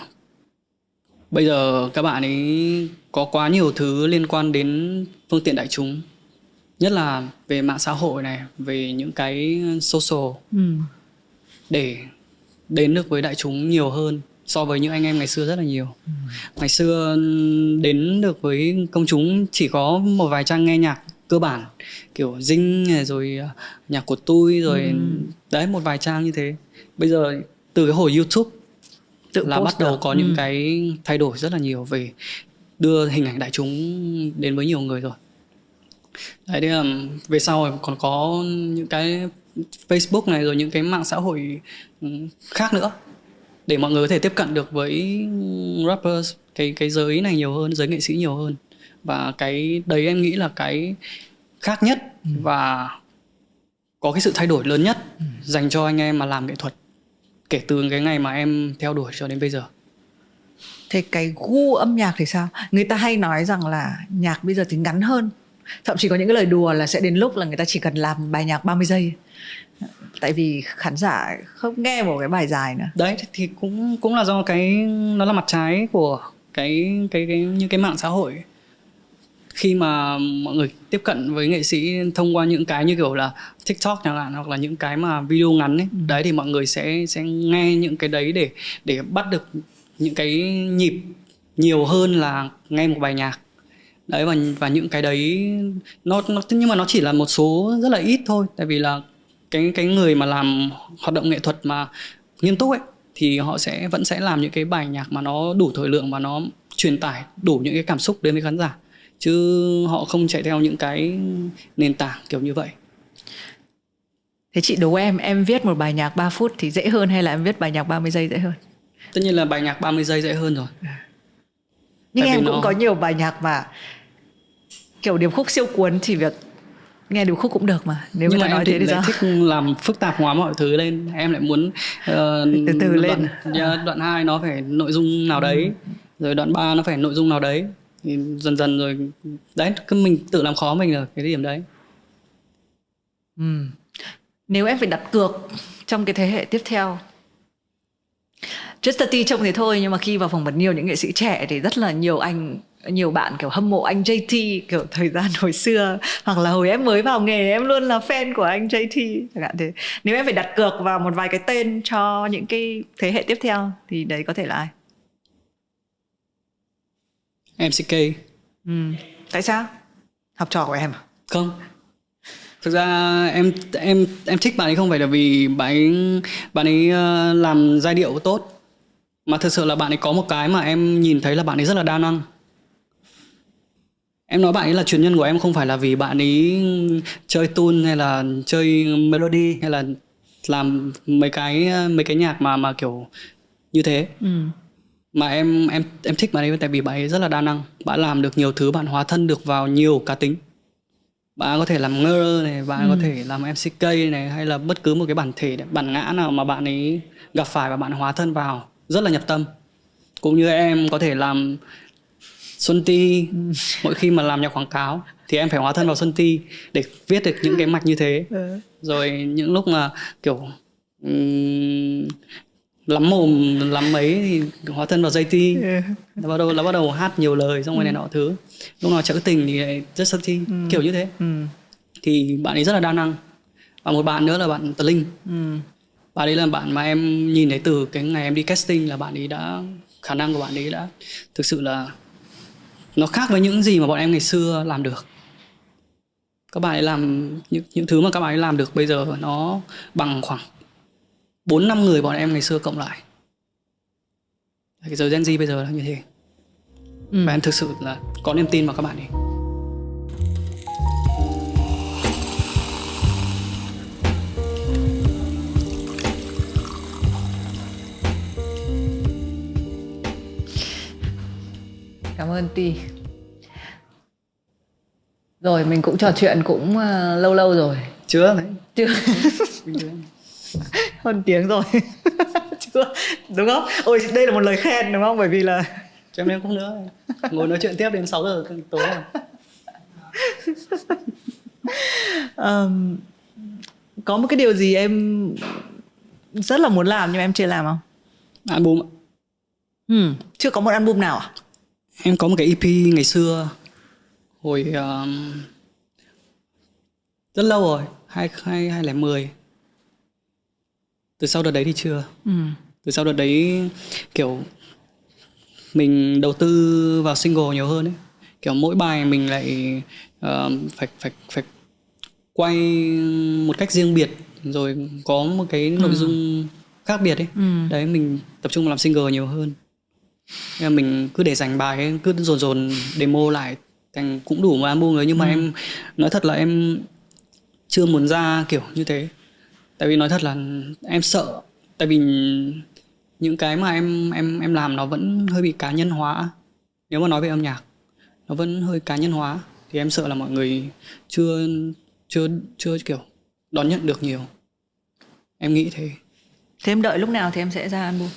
[SPEAKER 3] bây giờ các bạn ấy có quá nhiều thứ liên quan đến phương tiện đại chúng, nhất là về mạng xã hội này, về những cái social, để đến được với đại chúng nhiều hơn so với những anh em ngày xưa rất là nhiều. Ngày xưa đến được với công chúng chỉ có một vài trang nghe nhạc cơ bản, kiểu Dinh này, rồi nhạc của tôi, rồi đấy một vài trang như thế. Bây giờ từ cái hồi YouTube
[SPEAKER 2] Tự
[SPEAKER 3] là
[SPEAKER 2] post
[SPEAKER 3] bắt đầu
[SPEAKER 2] được.
[SPEAKER 3] có những cái thay đổi rất là nhiều về đưa hình ảnh đại chúng đến với nhiều người rồi. Đấy, thế là về sau còn có những cái Facebook này, rồi những cái mạng xã hội khác nữa để mọi người có thể tiếp cận được với rappers, cái giới này nhiều hơn, giới nghệ sĩ nhiều hơn. Và cái đấy em nghĩ là cái khác nhất và có cái sự thay đổi lớn nhất dành cho anh em mà làm nghệ thuật kể từ cái ngày mà em theo đuổi cho đến bây giờ.
[SPEAKER 2] Thế cái gu âm nhạc thì sao? Người ta hay nói rằng là nhạc bây giờ thì ngắn hơn. Thậm chí có những cái lời đùa là sẽ đến lúc là người ta chỉ cần làm bài nhạc 30 giây. Tại vì khán giả không nghe một cái bài dài nữa.
[SPEAKER 3] Đấy thì cũng là do nó là mặt trái của những cái mạng xã hội. Khi mà mọi người tiếp cận với nghệ sĩ thông qua những cái như kiểu là TikTok chẳng hạn, hoặc là những cái mà video ngắn ấy, đấy thì mọi người sẽ nghe những cái đấy để bắt được những cái nhịp nhiều hơn là nghe một bài nhạc. Đấy, và những cái đấy nó nhưng mà nó chỉ là một số rất là ít thôi. Tại vì là cái người mà làm hoạt động nghệ thuật mà nghiêm túc ấy thì họ vẫn sẽ làm những cái bài nhạc mà nó đủ thời lượng và nó truyền tải đủ những cái cảm xúc đến với khán giả, chứ họ không chạy theo những cái nền tảng kiểu như vậy.
[SPEAKER 2] Thế chị đố em viết một bài nhạc 3 phút thì dễ hơn hay là em viết bài nhạc 30 giây dễ hơn?
[SPEAKER 3] Tất nhiên là bài nhạc 30 giây dễ hơn rồi.
[SPEAKER 2] Nhưng
[SPEAKER 3] Tại
[SPEAKER 2] em
[SPEAKER 3] vì
[SPEAKER 2] cũng có nhiều bài nhạc mà kiểu điệp khúc siêu cuốn, chỉ việc nghe điệp khúc cũng được mà. Nếu
[SPEAKER 3] nhưng
[SPEAKER 2] mà
[SPEAKER 3] mà
[SPEAKER 2] nói
[SPEAKER 3] em
[SPEAKER 2] thế thì
[SPEAKER 3] lại
[SPEAKER 2] sao?
[SPEAKER 3] thích làm phức tạp hóa mọi thứ lên. Em lại muốn
[SPEAKER 2] từ từ lên.
[SPEAKER 3] Đoạn 2 nó phải nội dung nào đấy, rồi đoạn 3 nó phải nội dung nào đấy, thì dần dần rồi đấy, cứ mình tự làm khó mình ở cái điểm đấy.
[SPEAKER 2] Nếu em phải đặt cược trong cái thế hệ tiếp theo, Just T trông thế thôi, nhưng mà khi vào phỏng vấn nhiều những nghệ sĩ trẻ thì rất là nhiều bạn kiểu hâm mộ anh JT kiểu thời gian hồi xưa, hoặc là hồi em mới vào nghề em luôn là fan của anh JT chẳng hạn thế. Nếu em phải đặt cược vào một vài cái tên cho những cái thế hệ tiếp theo thì đấy có thể là ai?
[SPEAKER 3] MCK.
[SPEAKER 2] Tại sao? Học trò của em à?
[SPEAKER 3] Không, thực ra em thích bạn ấy không phải là vì bạn ấy làm giai điệu tốt, mà thực sự là bạn ấy có một cái mà em nhìn thấy là bạn ấy rất là đa năng. Em nói bạn ấy là truyền nhân của em không phải là vì bạn ấy chơi tune hay là chơi melody hay là làm mấy cái nhạc mà kiểu như thế. Mà em thích bạn ấy tại vì bạn ấy rất là đa năng. Bạn làm được nhiều thứ, bạn hóa thân được vào nhiều cá tính. Bạn có thể làm ngơ này, bạn có thể làm MCK này, hay là bất cứ một cái bản thể, bản ngã nào mà bạn ấy gặp phải và bạn hóa thân vào rất là nhập tâm. Cũng như em có thể làm Xuân Ti, mỗi khi mà làm nhạc quảng cáo thì em phải hóa thân vào Xuân Ti để viết được những cái mạch như thế. Rồi những lúc mà kiểu lắm mồm lắm mấy thì hóa thân vào JT, là bắt đầu hát nhiều lời xong rồi này nọ thứ. Lúc nào trữ tình thì rất Ti, kiểu như thế. Thì bạn ấy rất là đa năng. Và một bạn nữa là bạn Tờ Linh. Bạn ấy là bạn mà em nhìn thấy từ cái ngày em đi casting là bạn ấy đã, khả năng của bạn ấy đã thực sự là nó khác với những gì mà bọn em ngày xưa làm được. Các bạn ấy làm những thứ mà các bạn ấy làm được bây giờ nó bằng khoảng 4-5 người bọn em ngày xưa cộng lại. Cái giới Gen Z bây giờ là như thế. Và em thực sự là có niềm tin vào các bạn ấy.
[SPEAKER 2] Cảm ơn Ti. Rồi mình cũng trò chuyện cũng lâu rồi.
[SPEAKER 3] Chưa đấy.
[SPEAKER 2] Chưa. Hơn tiếng rồi. Chưa. Đúng không? Ôi đây là một lời khen đúng không? Bởi vì là
[SPEAKER 3] Cho em cũng nữa. Ngồi nói chuyện tiếp đến 6 giờ tối rồi.
[SPEAKER 2] Có một cái điều gì em rất là muốn làm nhưng em chưa làm không?
[SPEAKER 3] Album.
[SPEAKER 2] Chưa có một album nào à?
[SPEAKER 3] Em có một cái EP ngày xưa hồi rất lâu rồi, 2010. Từ sau đợt đấy thì chưa. Từ sau đợt đấy kiểu mình đầu tư vào single nhiều hơn ấy. Kiểu mỗi bài mình lại phải quay một cách riêng biệt, rồi có một cái nội dung khác biệt ấy. Đấy, mình tập trung vào làm single nhiều hơn. Nên là mình cứ để dành bài ấy, cứ dồn demo lại thành cũng đủ một album rồi. Nhưng mà em nói thật là em chưa muốn ra kiểu như thế. Tại vì nói thật là em sợ. Tại vì những cái mà em làm nó vẫn hơi bị cá nhân hóa. Nếu mà nói về âm nhạc, nó vẫn hơi cá nhân hóa. Thì em sợ là mọi người chưa kiểu đón nhận được nhiều. Em nghĩ thế.
[SPEAKER 2] Thế em đợi lúc nào thì em sẽ ra album?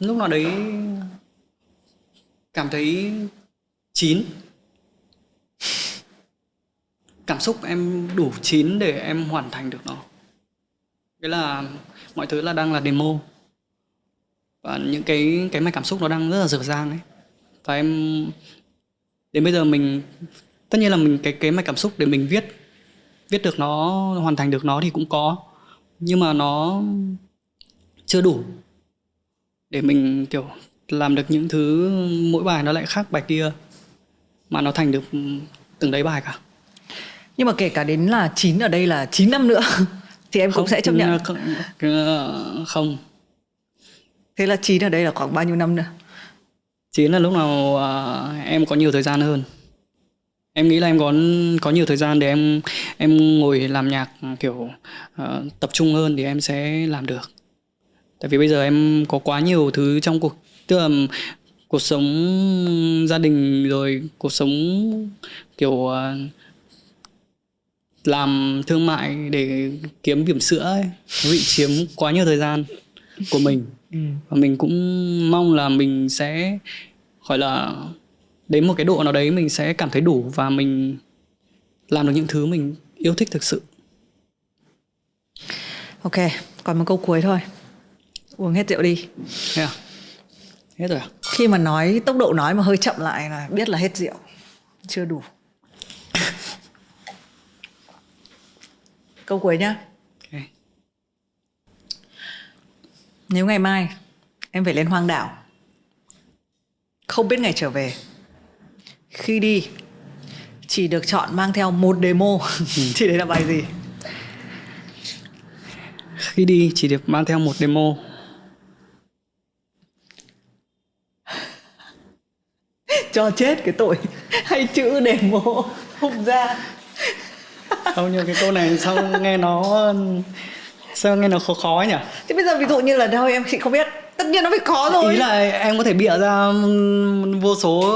[SPEAKER 3] Lúc nào đấy cảm thấy chín, cảm xúc em đủ chín để em hoàn thành được nó. Cái là mọi thứ là đang là demo, và những cái mạch cảm xúc nó đang rất là dở dang ấy. Và em đến bây giờ mình tất nhiên là mình cái mạch cảm xúc để mình viết được nó, hoàn thành được nó thì cũng có, nhưng mà nó chưa đủ để mình kiểu làm được những thứ mỗi bài nó lại khác bài kia, mà nó thành được từng đấy bài cả.
[SPEAKER 2] Nhưng mà kể cả đến là 9 ở đây là 9 năm nữa thì em cũng sẽ chấp nhận.
[SPEAKER 3] Không.
[SPEAKER 2] Thế là 9 ở đây là khoảng bao nhiêu năm nữa?
[SPEAKER 3] 9 là lúc nào em có nhiều thời gian hơn. Em nghĩ là em có nhiều thời gian để em ngồi làm nhạc kiểu tập trung hơn thì em sẽ làm được. Tại vì bây giờ em có quá nhiều thứ trong tức là cuộc sống gia đình, rồi cuộc sống kiểu làm thương mại để kiếm bỉm sữa ấy, nó bị chiếm quá nhiều thời gian của mình. Và mình cũng mong là mình sẽ gọi là đến một cái độ nào đấy mình sẽ cảm thấy đủ và mình làm được những thứ mình yêu thích thực sự.
[SPEAKER 2] Ok, còn một câu cuối thôi. Uống hết rượu đi.
[SPEAKER 3] Yeah. Hết rồi à?
[SPEAKER 2] Khi mà nói tốc độ nói mà hơi chậm lại là biết là hết rượu, chưa đủ. Câu cuối nhá.
[SPEAKER 3] Okay.
[SPEAKER 2] Nếu ngày mai em phải lên hoang đảo, không biết ngày trở về, khi đi chỉ được chọn mang theo một demo thì đấy là bài gì?
[SPEAKER 3] Khi đi chỉ được mang theo một demo.
[SPEAKER 2] Cho chết cái tội hay chữ demo không ra.
[SPEAKER 3] Không, nhưng cái câu này sao nghe nó khó khó nhỉ?
[SPEAKER 2] Thế bây giờ ví dụ như là thôi em chị không biết, tất nhiên nó phải có rồi.
[SPEAKER 3] Ý là em có thể bịa ra vô số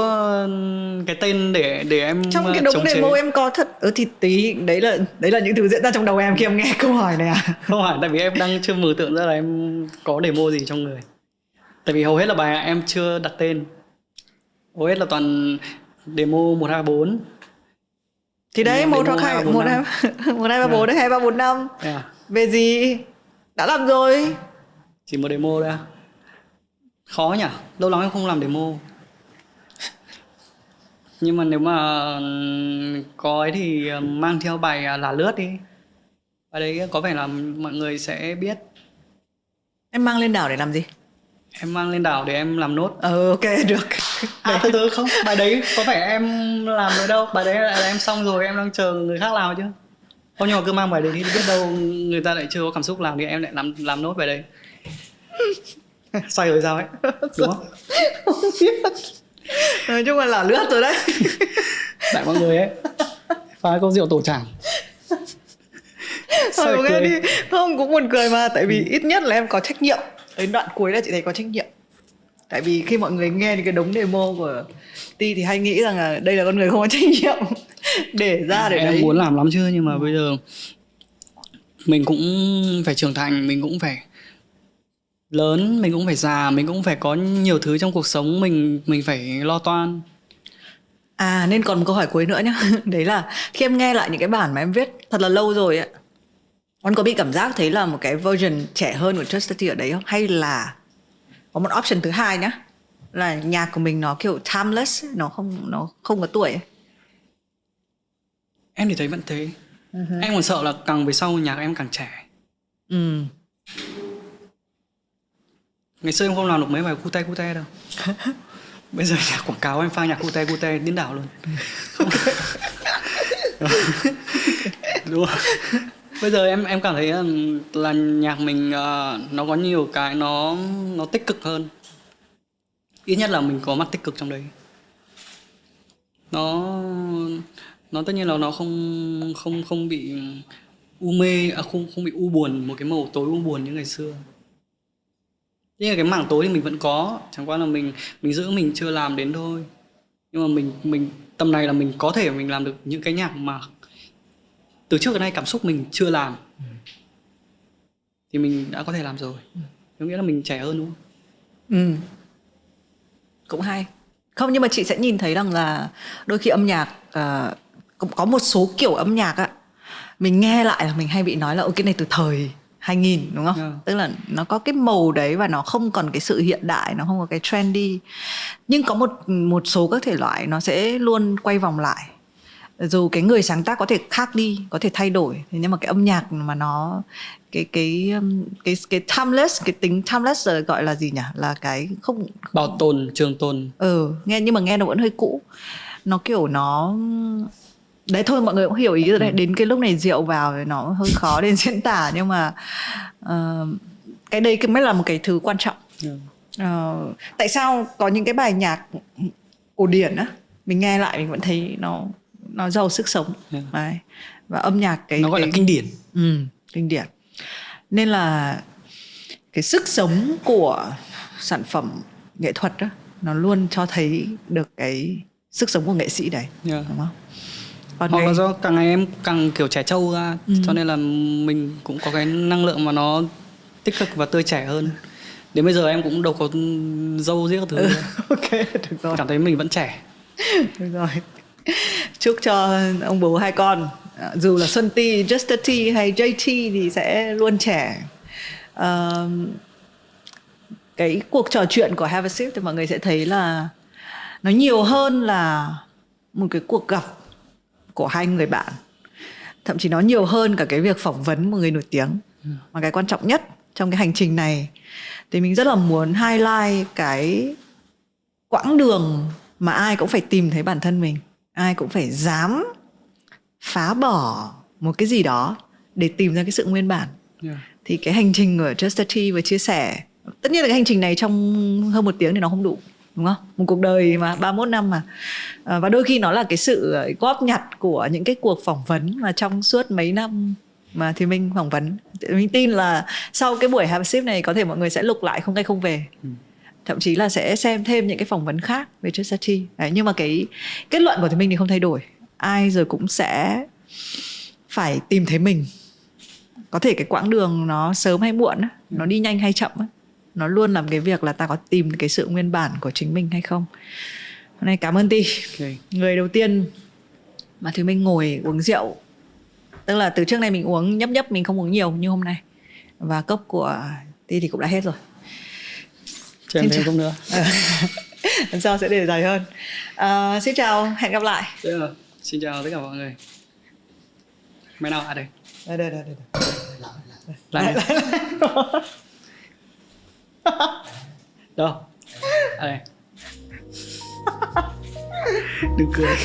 [SPEAKER 3] cái tên để em
[SPEAKER 2] trong cái đống
[SPEAKER 3] chống chế.
[SPEAKER 2] demo em có thật. Thì tí đấy là những thứ diễn ra trong đầu em khi em nghe câu hỏi này à?
[SPEAKER 3] Không phải, tại vì em đang chưa mường tượng ra là em có demo gì trong người. Tại vì hầu hết là bài em chưa đặt tên, hầu hết là toàn demo 1, 2, 4.
[SPEAKER 2] Thì đấy 1 hoặc 2, 1, 2, 3, 4, 2, 3, 4, 5. Về gì? Đã làm rồi.
[SPEAKER 3] Chỉ một demo thôi à? Khó nhỉ? Lâu lắm em không làm demo. Nhưng mà nếu mà có ấy thì mang theo bài Là Lướt đi. Bài đấy có vẻ là mọi người sẽ biết.
[SPEAKER 2] Em mang lên đảo để làm gì?
[SPEAKER 3] Em mang lên đảo để em làm nốt.
[SPEAKER 2] Ok, được.
[SPEAKER 3] Từ không, bài đấy có phải em làm rồi đâu. Bài đấy là em xong rồi, em đang chờ người khác làm chứ. Không, nhưng mà cứ mang bài đấy thì biết đâu người ta lại chưa có cảm xúc làm thì em lại làm nốt bài đấy. Xoay rồi sao ấy, đúng không?
[SPEAKER 2] Không biết. Nói chung là lướt rồi đấy.
[SPEAKER 3] Đại mọi người ấy pha câu rượu tổ chảng.
[SPEAKER 2] Thôi nghe đi. Không, cũng buồn cười mà. Tại vì ít nhất là em có trách nhiệm. Đến đoạn cuối là chị thấy có trách nhiệm. Tại vì khi mọi người nghe những cái đống demo của Ti thì hay nghĩ rằng là đây là con người không có trách nhiệm. Để ra để
[SPEAKER 3] em
[SPEAKER 2] đấy.
[SPEAKER 3] muốn làm lắm chứ, nhưng mà bây giờ mình cũng phải trưởng thành, mình cũng phải lớn, mình cũng phải già, mình cũng phải có nhiều thứ trong cuộc sống mình phải lo toan.
[SPEAKER 2] Nên còn một câu hỏi cuối nữa nhá. Đấy là khi em nghe lại những cái bản mà em viết thật là lâu rồi ấy, anh có bị cảm giác thấy là một cái version trẻ hơn của Chastity ở đấy không? Hay là có một option thứ hai nhá, là nhạc của mình nó kiểu timeless, nó không có tuổi ấy.
[SPEAKER 3] Em thì thấy vẫn thế. Em còn sợ là càng về sau nhạc em càng trẻ.
[SPEAKER 2] Ừ.
[SPEAKER 3] Ngày xưa em không làm được mấy bài cute đâu. Bây giờ nhạc quảng cáo em pha nhạc cute điên đảo luôn. Đúng không? Bây giờ em cảm thấy là nhạc mình nó có nhiều cái nó tích cực hơn. Ít nhất là mình có mặt tích cực trong đấy. Nó tất nhiên là nó không bị u mê, không bị u buồn, một cái màu tối u buồn như ngày xưa. Nhưng mà cái mảng tối thì mình vẫn có, chẳng qua là mình giữ mình chưa làm đến thôi. Nhưng mà mình tầm này là mình có thể mình làm được những cái nhạc mà từ trước đến nay cảm xúc mình chưa làm, thì mình đã có thể làm rồi. Có nghĩa là mình trẻ hơn, đúng không?
[SPEAKER 2] Ừ. Cũng hay. Không, nhưng mà chị sẽ nhìn thấy rằng là đôi khi âm nhạc cũng có một số kiểu âm nhạc á, mình nghe lại là mình hay bị nói là cái này từ thời 2000, đúng không?
[SPEAKER 3] Yeah.
[SPEAKER 2] Tức là nó có cái màu đấy và nó không còn cái sự hiện đại, nó không có cái trendy. Nhưng có một số các thể loại nó sẽ luôn quay vòng lại. Dù cái người sáng tác có thể khác đi, có thể thay đổi, nhưng mà cái âm nhạc mà nó cái timeless, cái tính timeless là gọi là gì nhỉ? Là cái không
[SPEAKER 3] Bảo tồn, trường tồn.
[SPEAKER 2] Nghe nhưng mà nghe nó vẫn hơi cũ. Nó kiểu nó đấy thôi, mọi người cũng hiểu ý rồi đấy. Đến cái lúc này rượu vào thì nó hơi khó để diễn tả, nhưng mà cái đây mới là một cái thứ quan trọng. Tại sao có những cái bài nhạc cổ điển á, mình nghe lại mình vẫn thấy nó giàu sức sống. Đấy. Và âm nhạc
[SPEAKER 3] nó gọi là kinh điển.
[SPEAKER 2] Kinh điển. Nên là cái sức sống của sản phẩm nghệ thuật đó, nó luôn cho thấy được cái sức sống của nghệ sĩ đấy. Đúng không?
[SPEAKER 3] Hoặc là do càng ngày em càng kiểu trẻ trâu ra, cho nên là mình cũng có cái năng lượng mà nó tích cực và tươi trẻ hơn. Đến bây giờ em cũng đâu có râu riết thứ.
[SPEAKER 2] Ok, được rồi.
[SPEAKER 3] Cảm thấy mình vẫn trẻ.
[SPEAKER 2] Được rồi. Chúc cho ông bố hai con, dù là Xuân Ti, Just T hay JT thì sẽ luôn trẻ. Cái cuộc trò chuyện của Have a Sip thì mọi người sẽ thấy là nó nhiều hơn là một cái cuộc gặp của hai người bạn. Thậm chí nó nhiều hơn cả cái việc phỏng vấn một người nổi tiếng. Mà cái quan trọng nhất trong cái hành trình này thì mình rất là muốn highlight cái quãng đường mà ai cũng phải tìm thấy bản thân mình, ai cũng phải dám phá bỏ một cái gì đó để tìm ra cái sự nguyên bản. Thì cái hành trình của Just T vừa chia sẻ, tất nhiên là cái hành trình này trong hơn 1 tiếng thì nó không đủ, đúng không? Một cuộc đời mà 31 năm mà. Và đôi khi nó là cái sự góp nhặt của những cái cuộc phỏng vấn mà trong suốt mấy năm mà thì mình phỏng vấn. Mình tin là sau cái buổi Have a Sip này có thể mọi người sẽ lục lại Không Cây Không Về. Thậm chí là sẽ xem thêm những cái phỏng vấn khác về Just T. Đấy, nhưng mà cái kết luận của thì mình thì không thay đổi. Ai rồi cũng sẽ phải tìm thấy mình. Có thể cái quãng đường nó sớm hay muộn, nó đi nhanh hay chậm, nó luôn làm cái việc là ta có tìm cái sự nguyên bản của chính mình hay không. Hôm nay cảm ơn Ti. Người đầu tiên mà Thùy Minh ngồi uống rượu. Tức là từ trước này mình uống nhấp mình không uống nhiều như hôm nay. Và cốc của Ti thì cũng đã hết rồi.
[SPEAKER 3] Cho em thêm không nữa.
[SPEAKER 2] Lần sau sẽ để dài hơn. Xin chào, hẹn gặp lại.
[SPEAKER 3] Xin chào tất cả mọi người. Máy nào đây?
[SPEAKER 2] Đây.
[SPEAKER 3] Lại. Đâu? Đây. Đừng cười.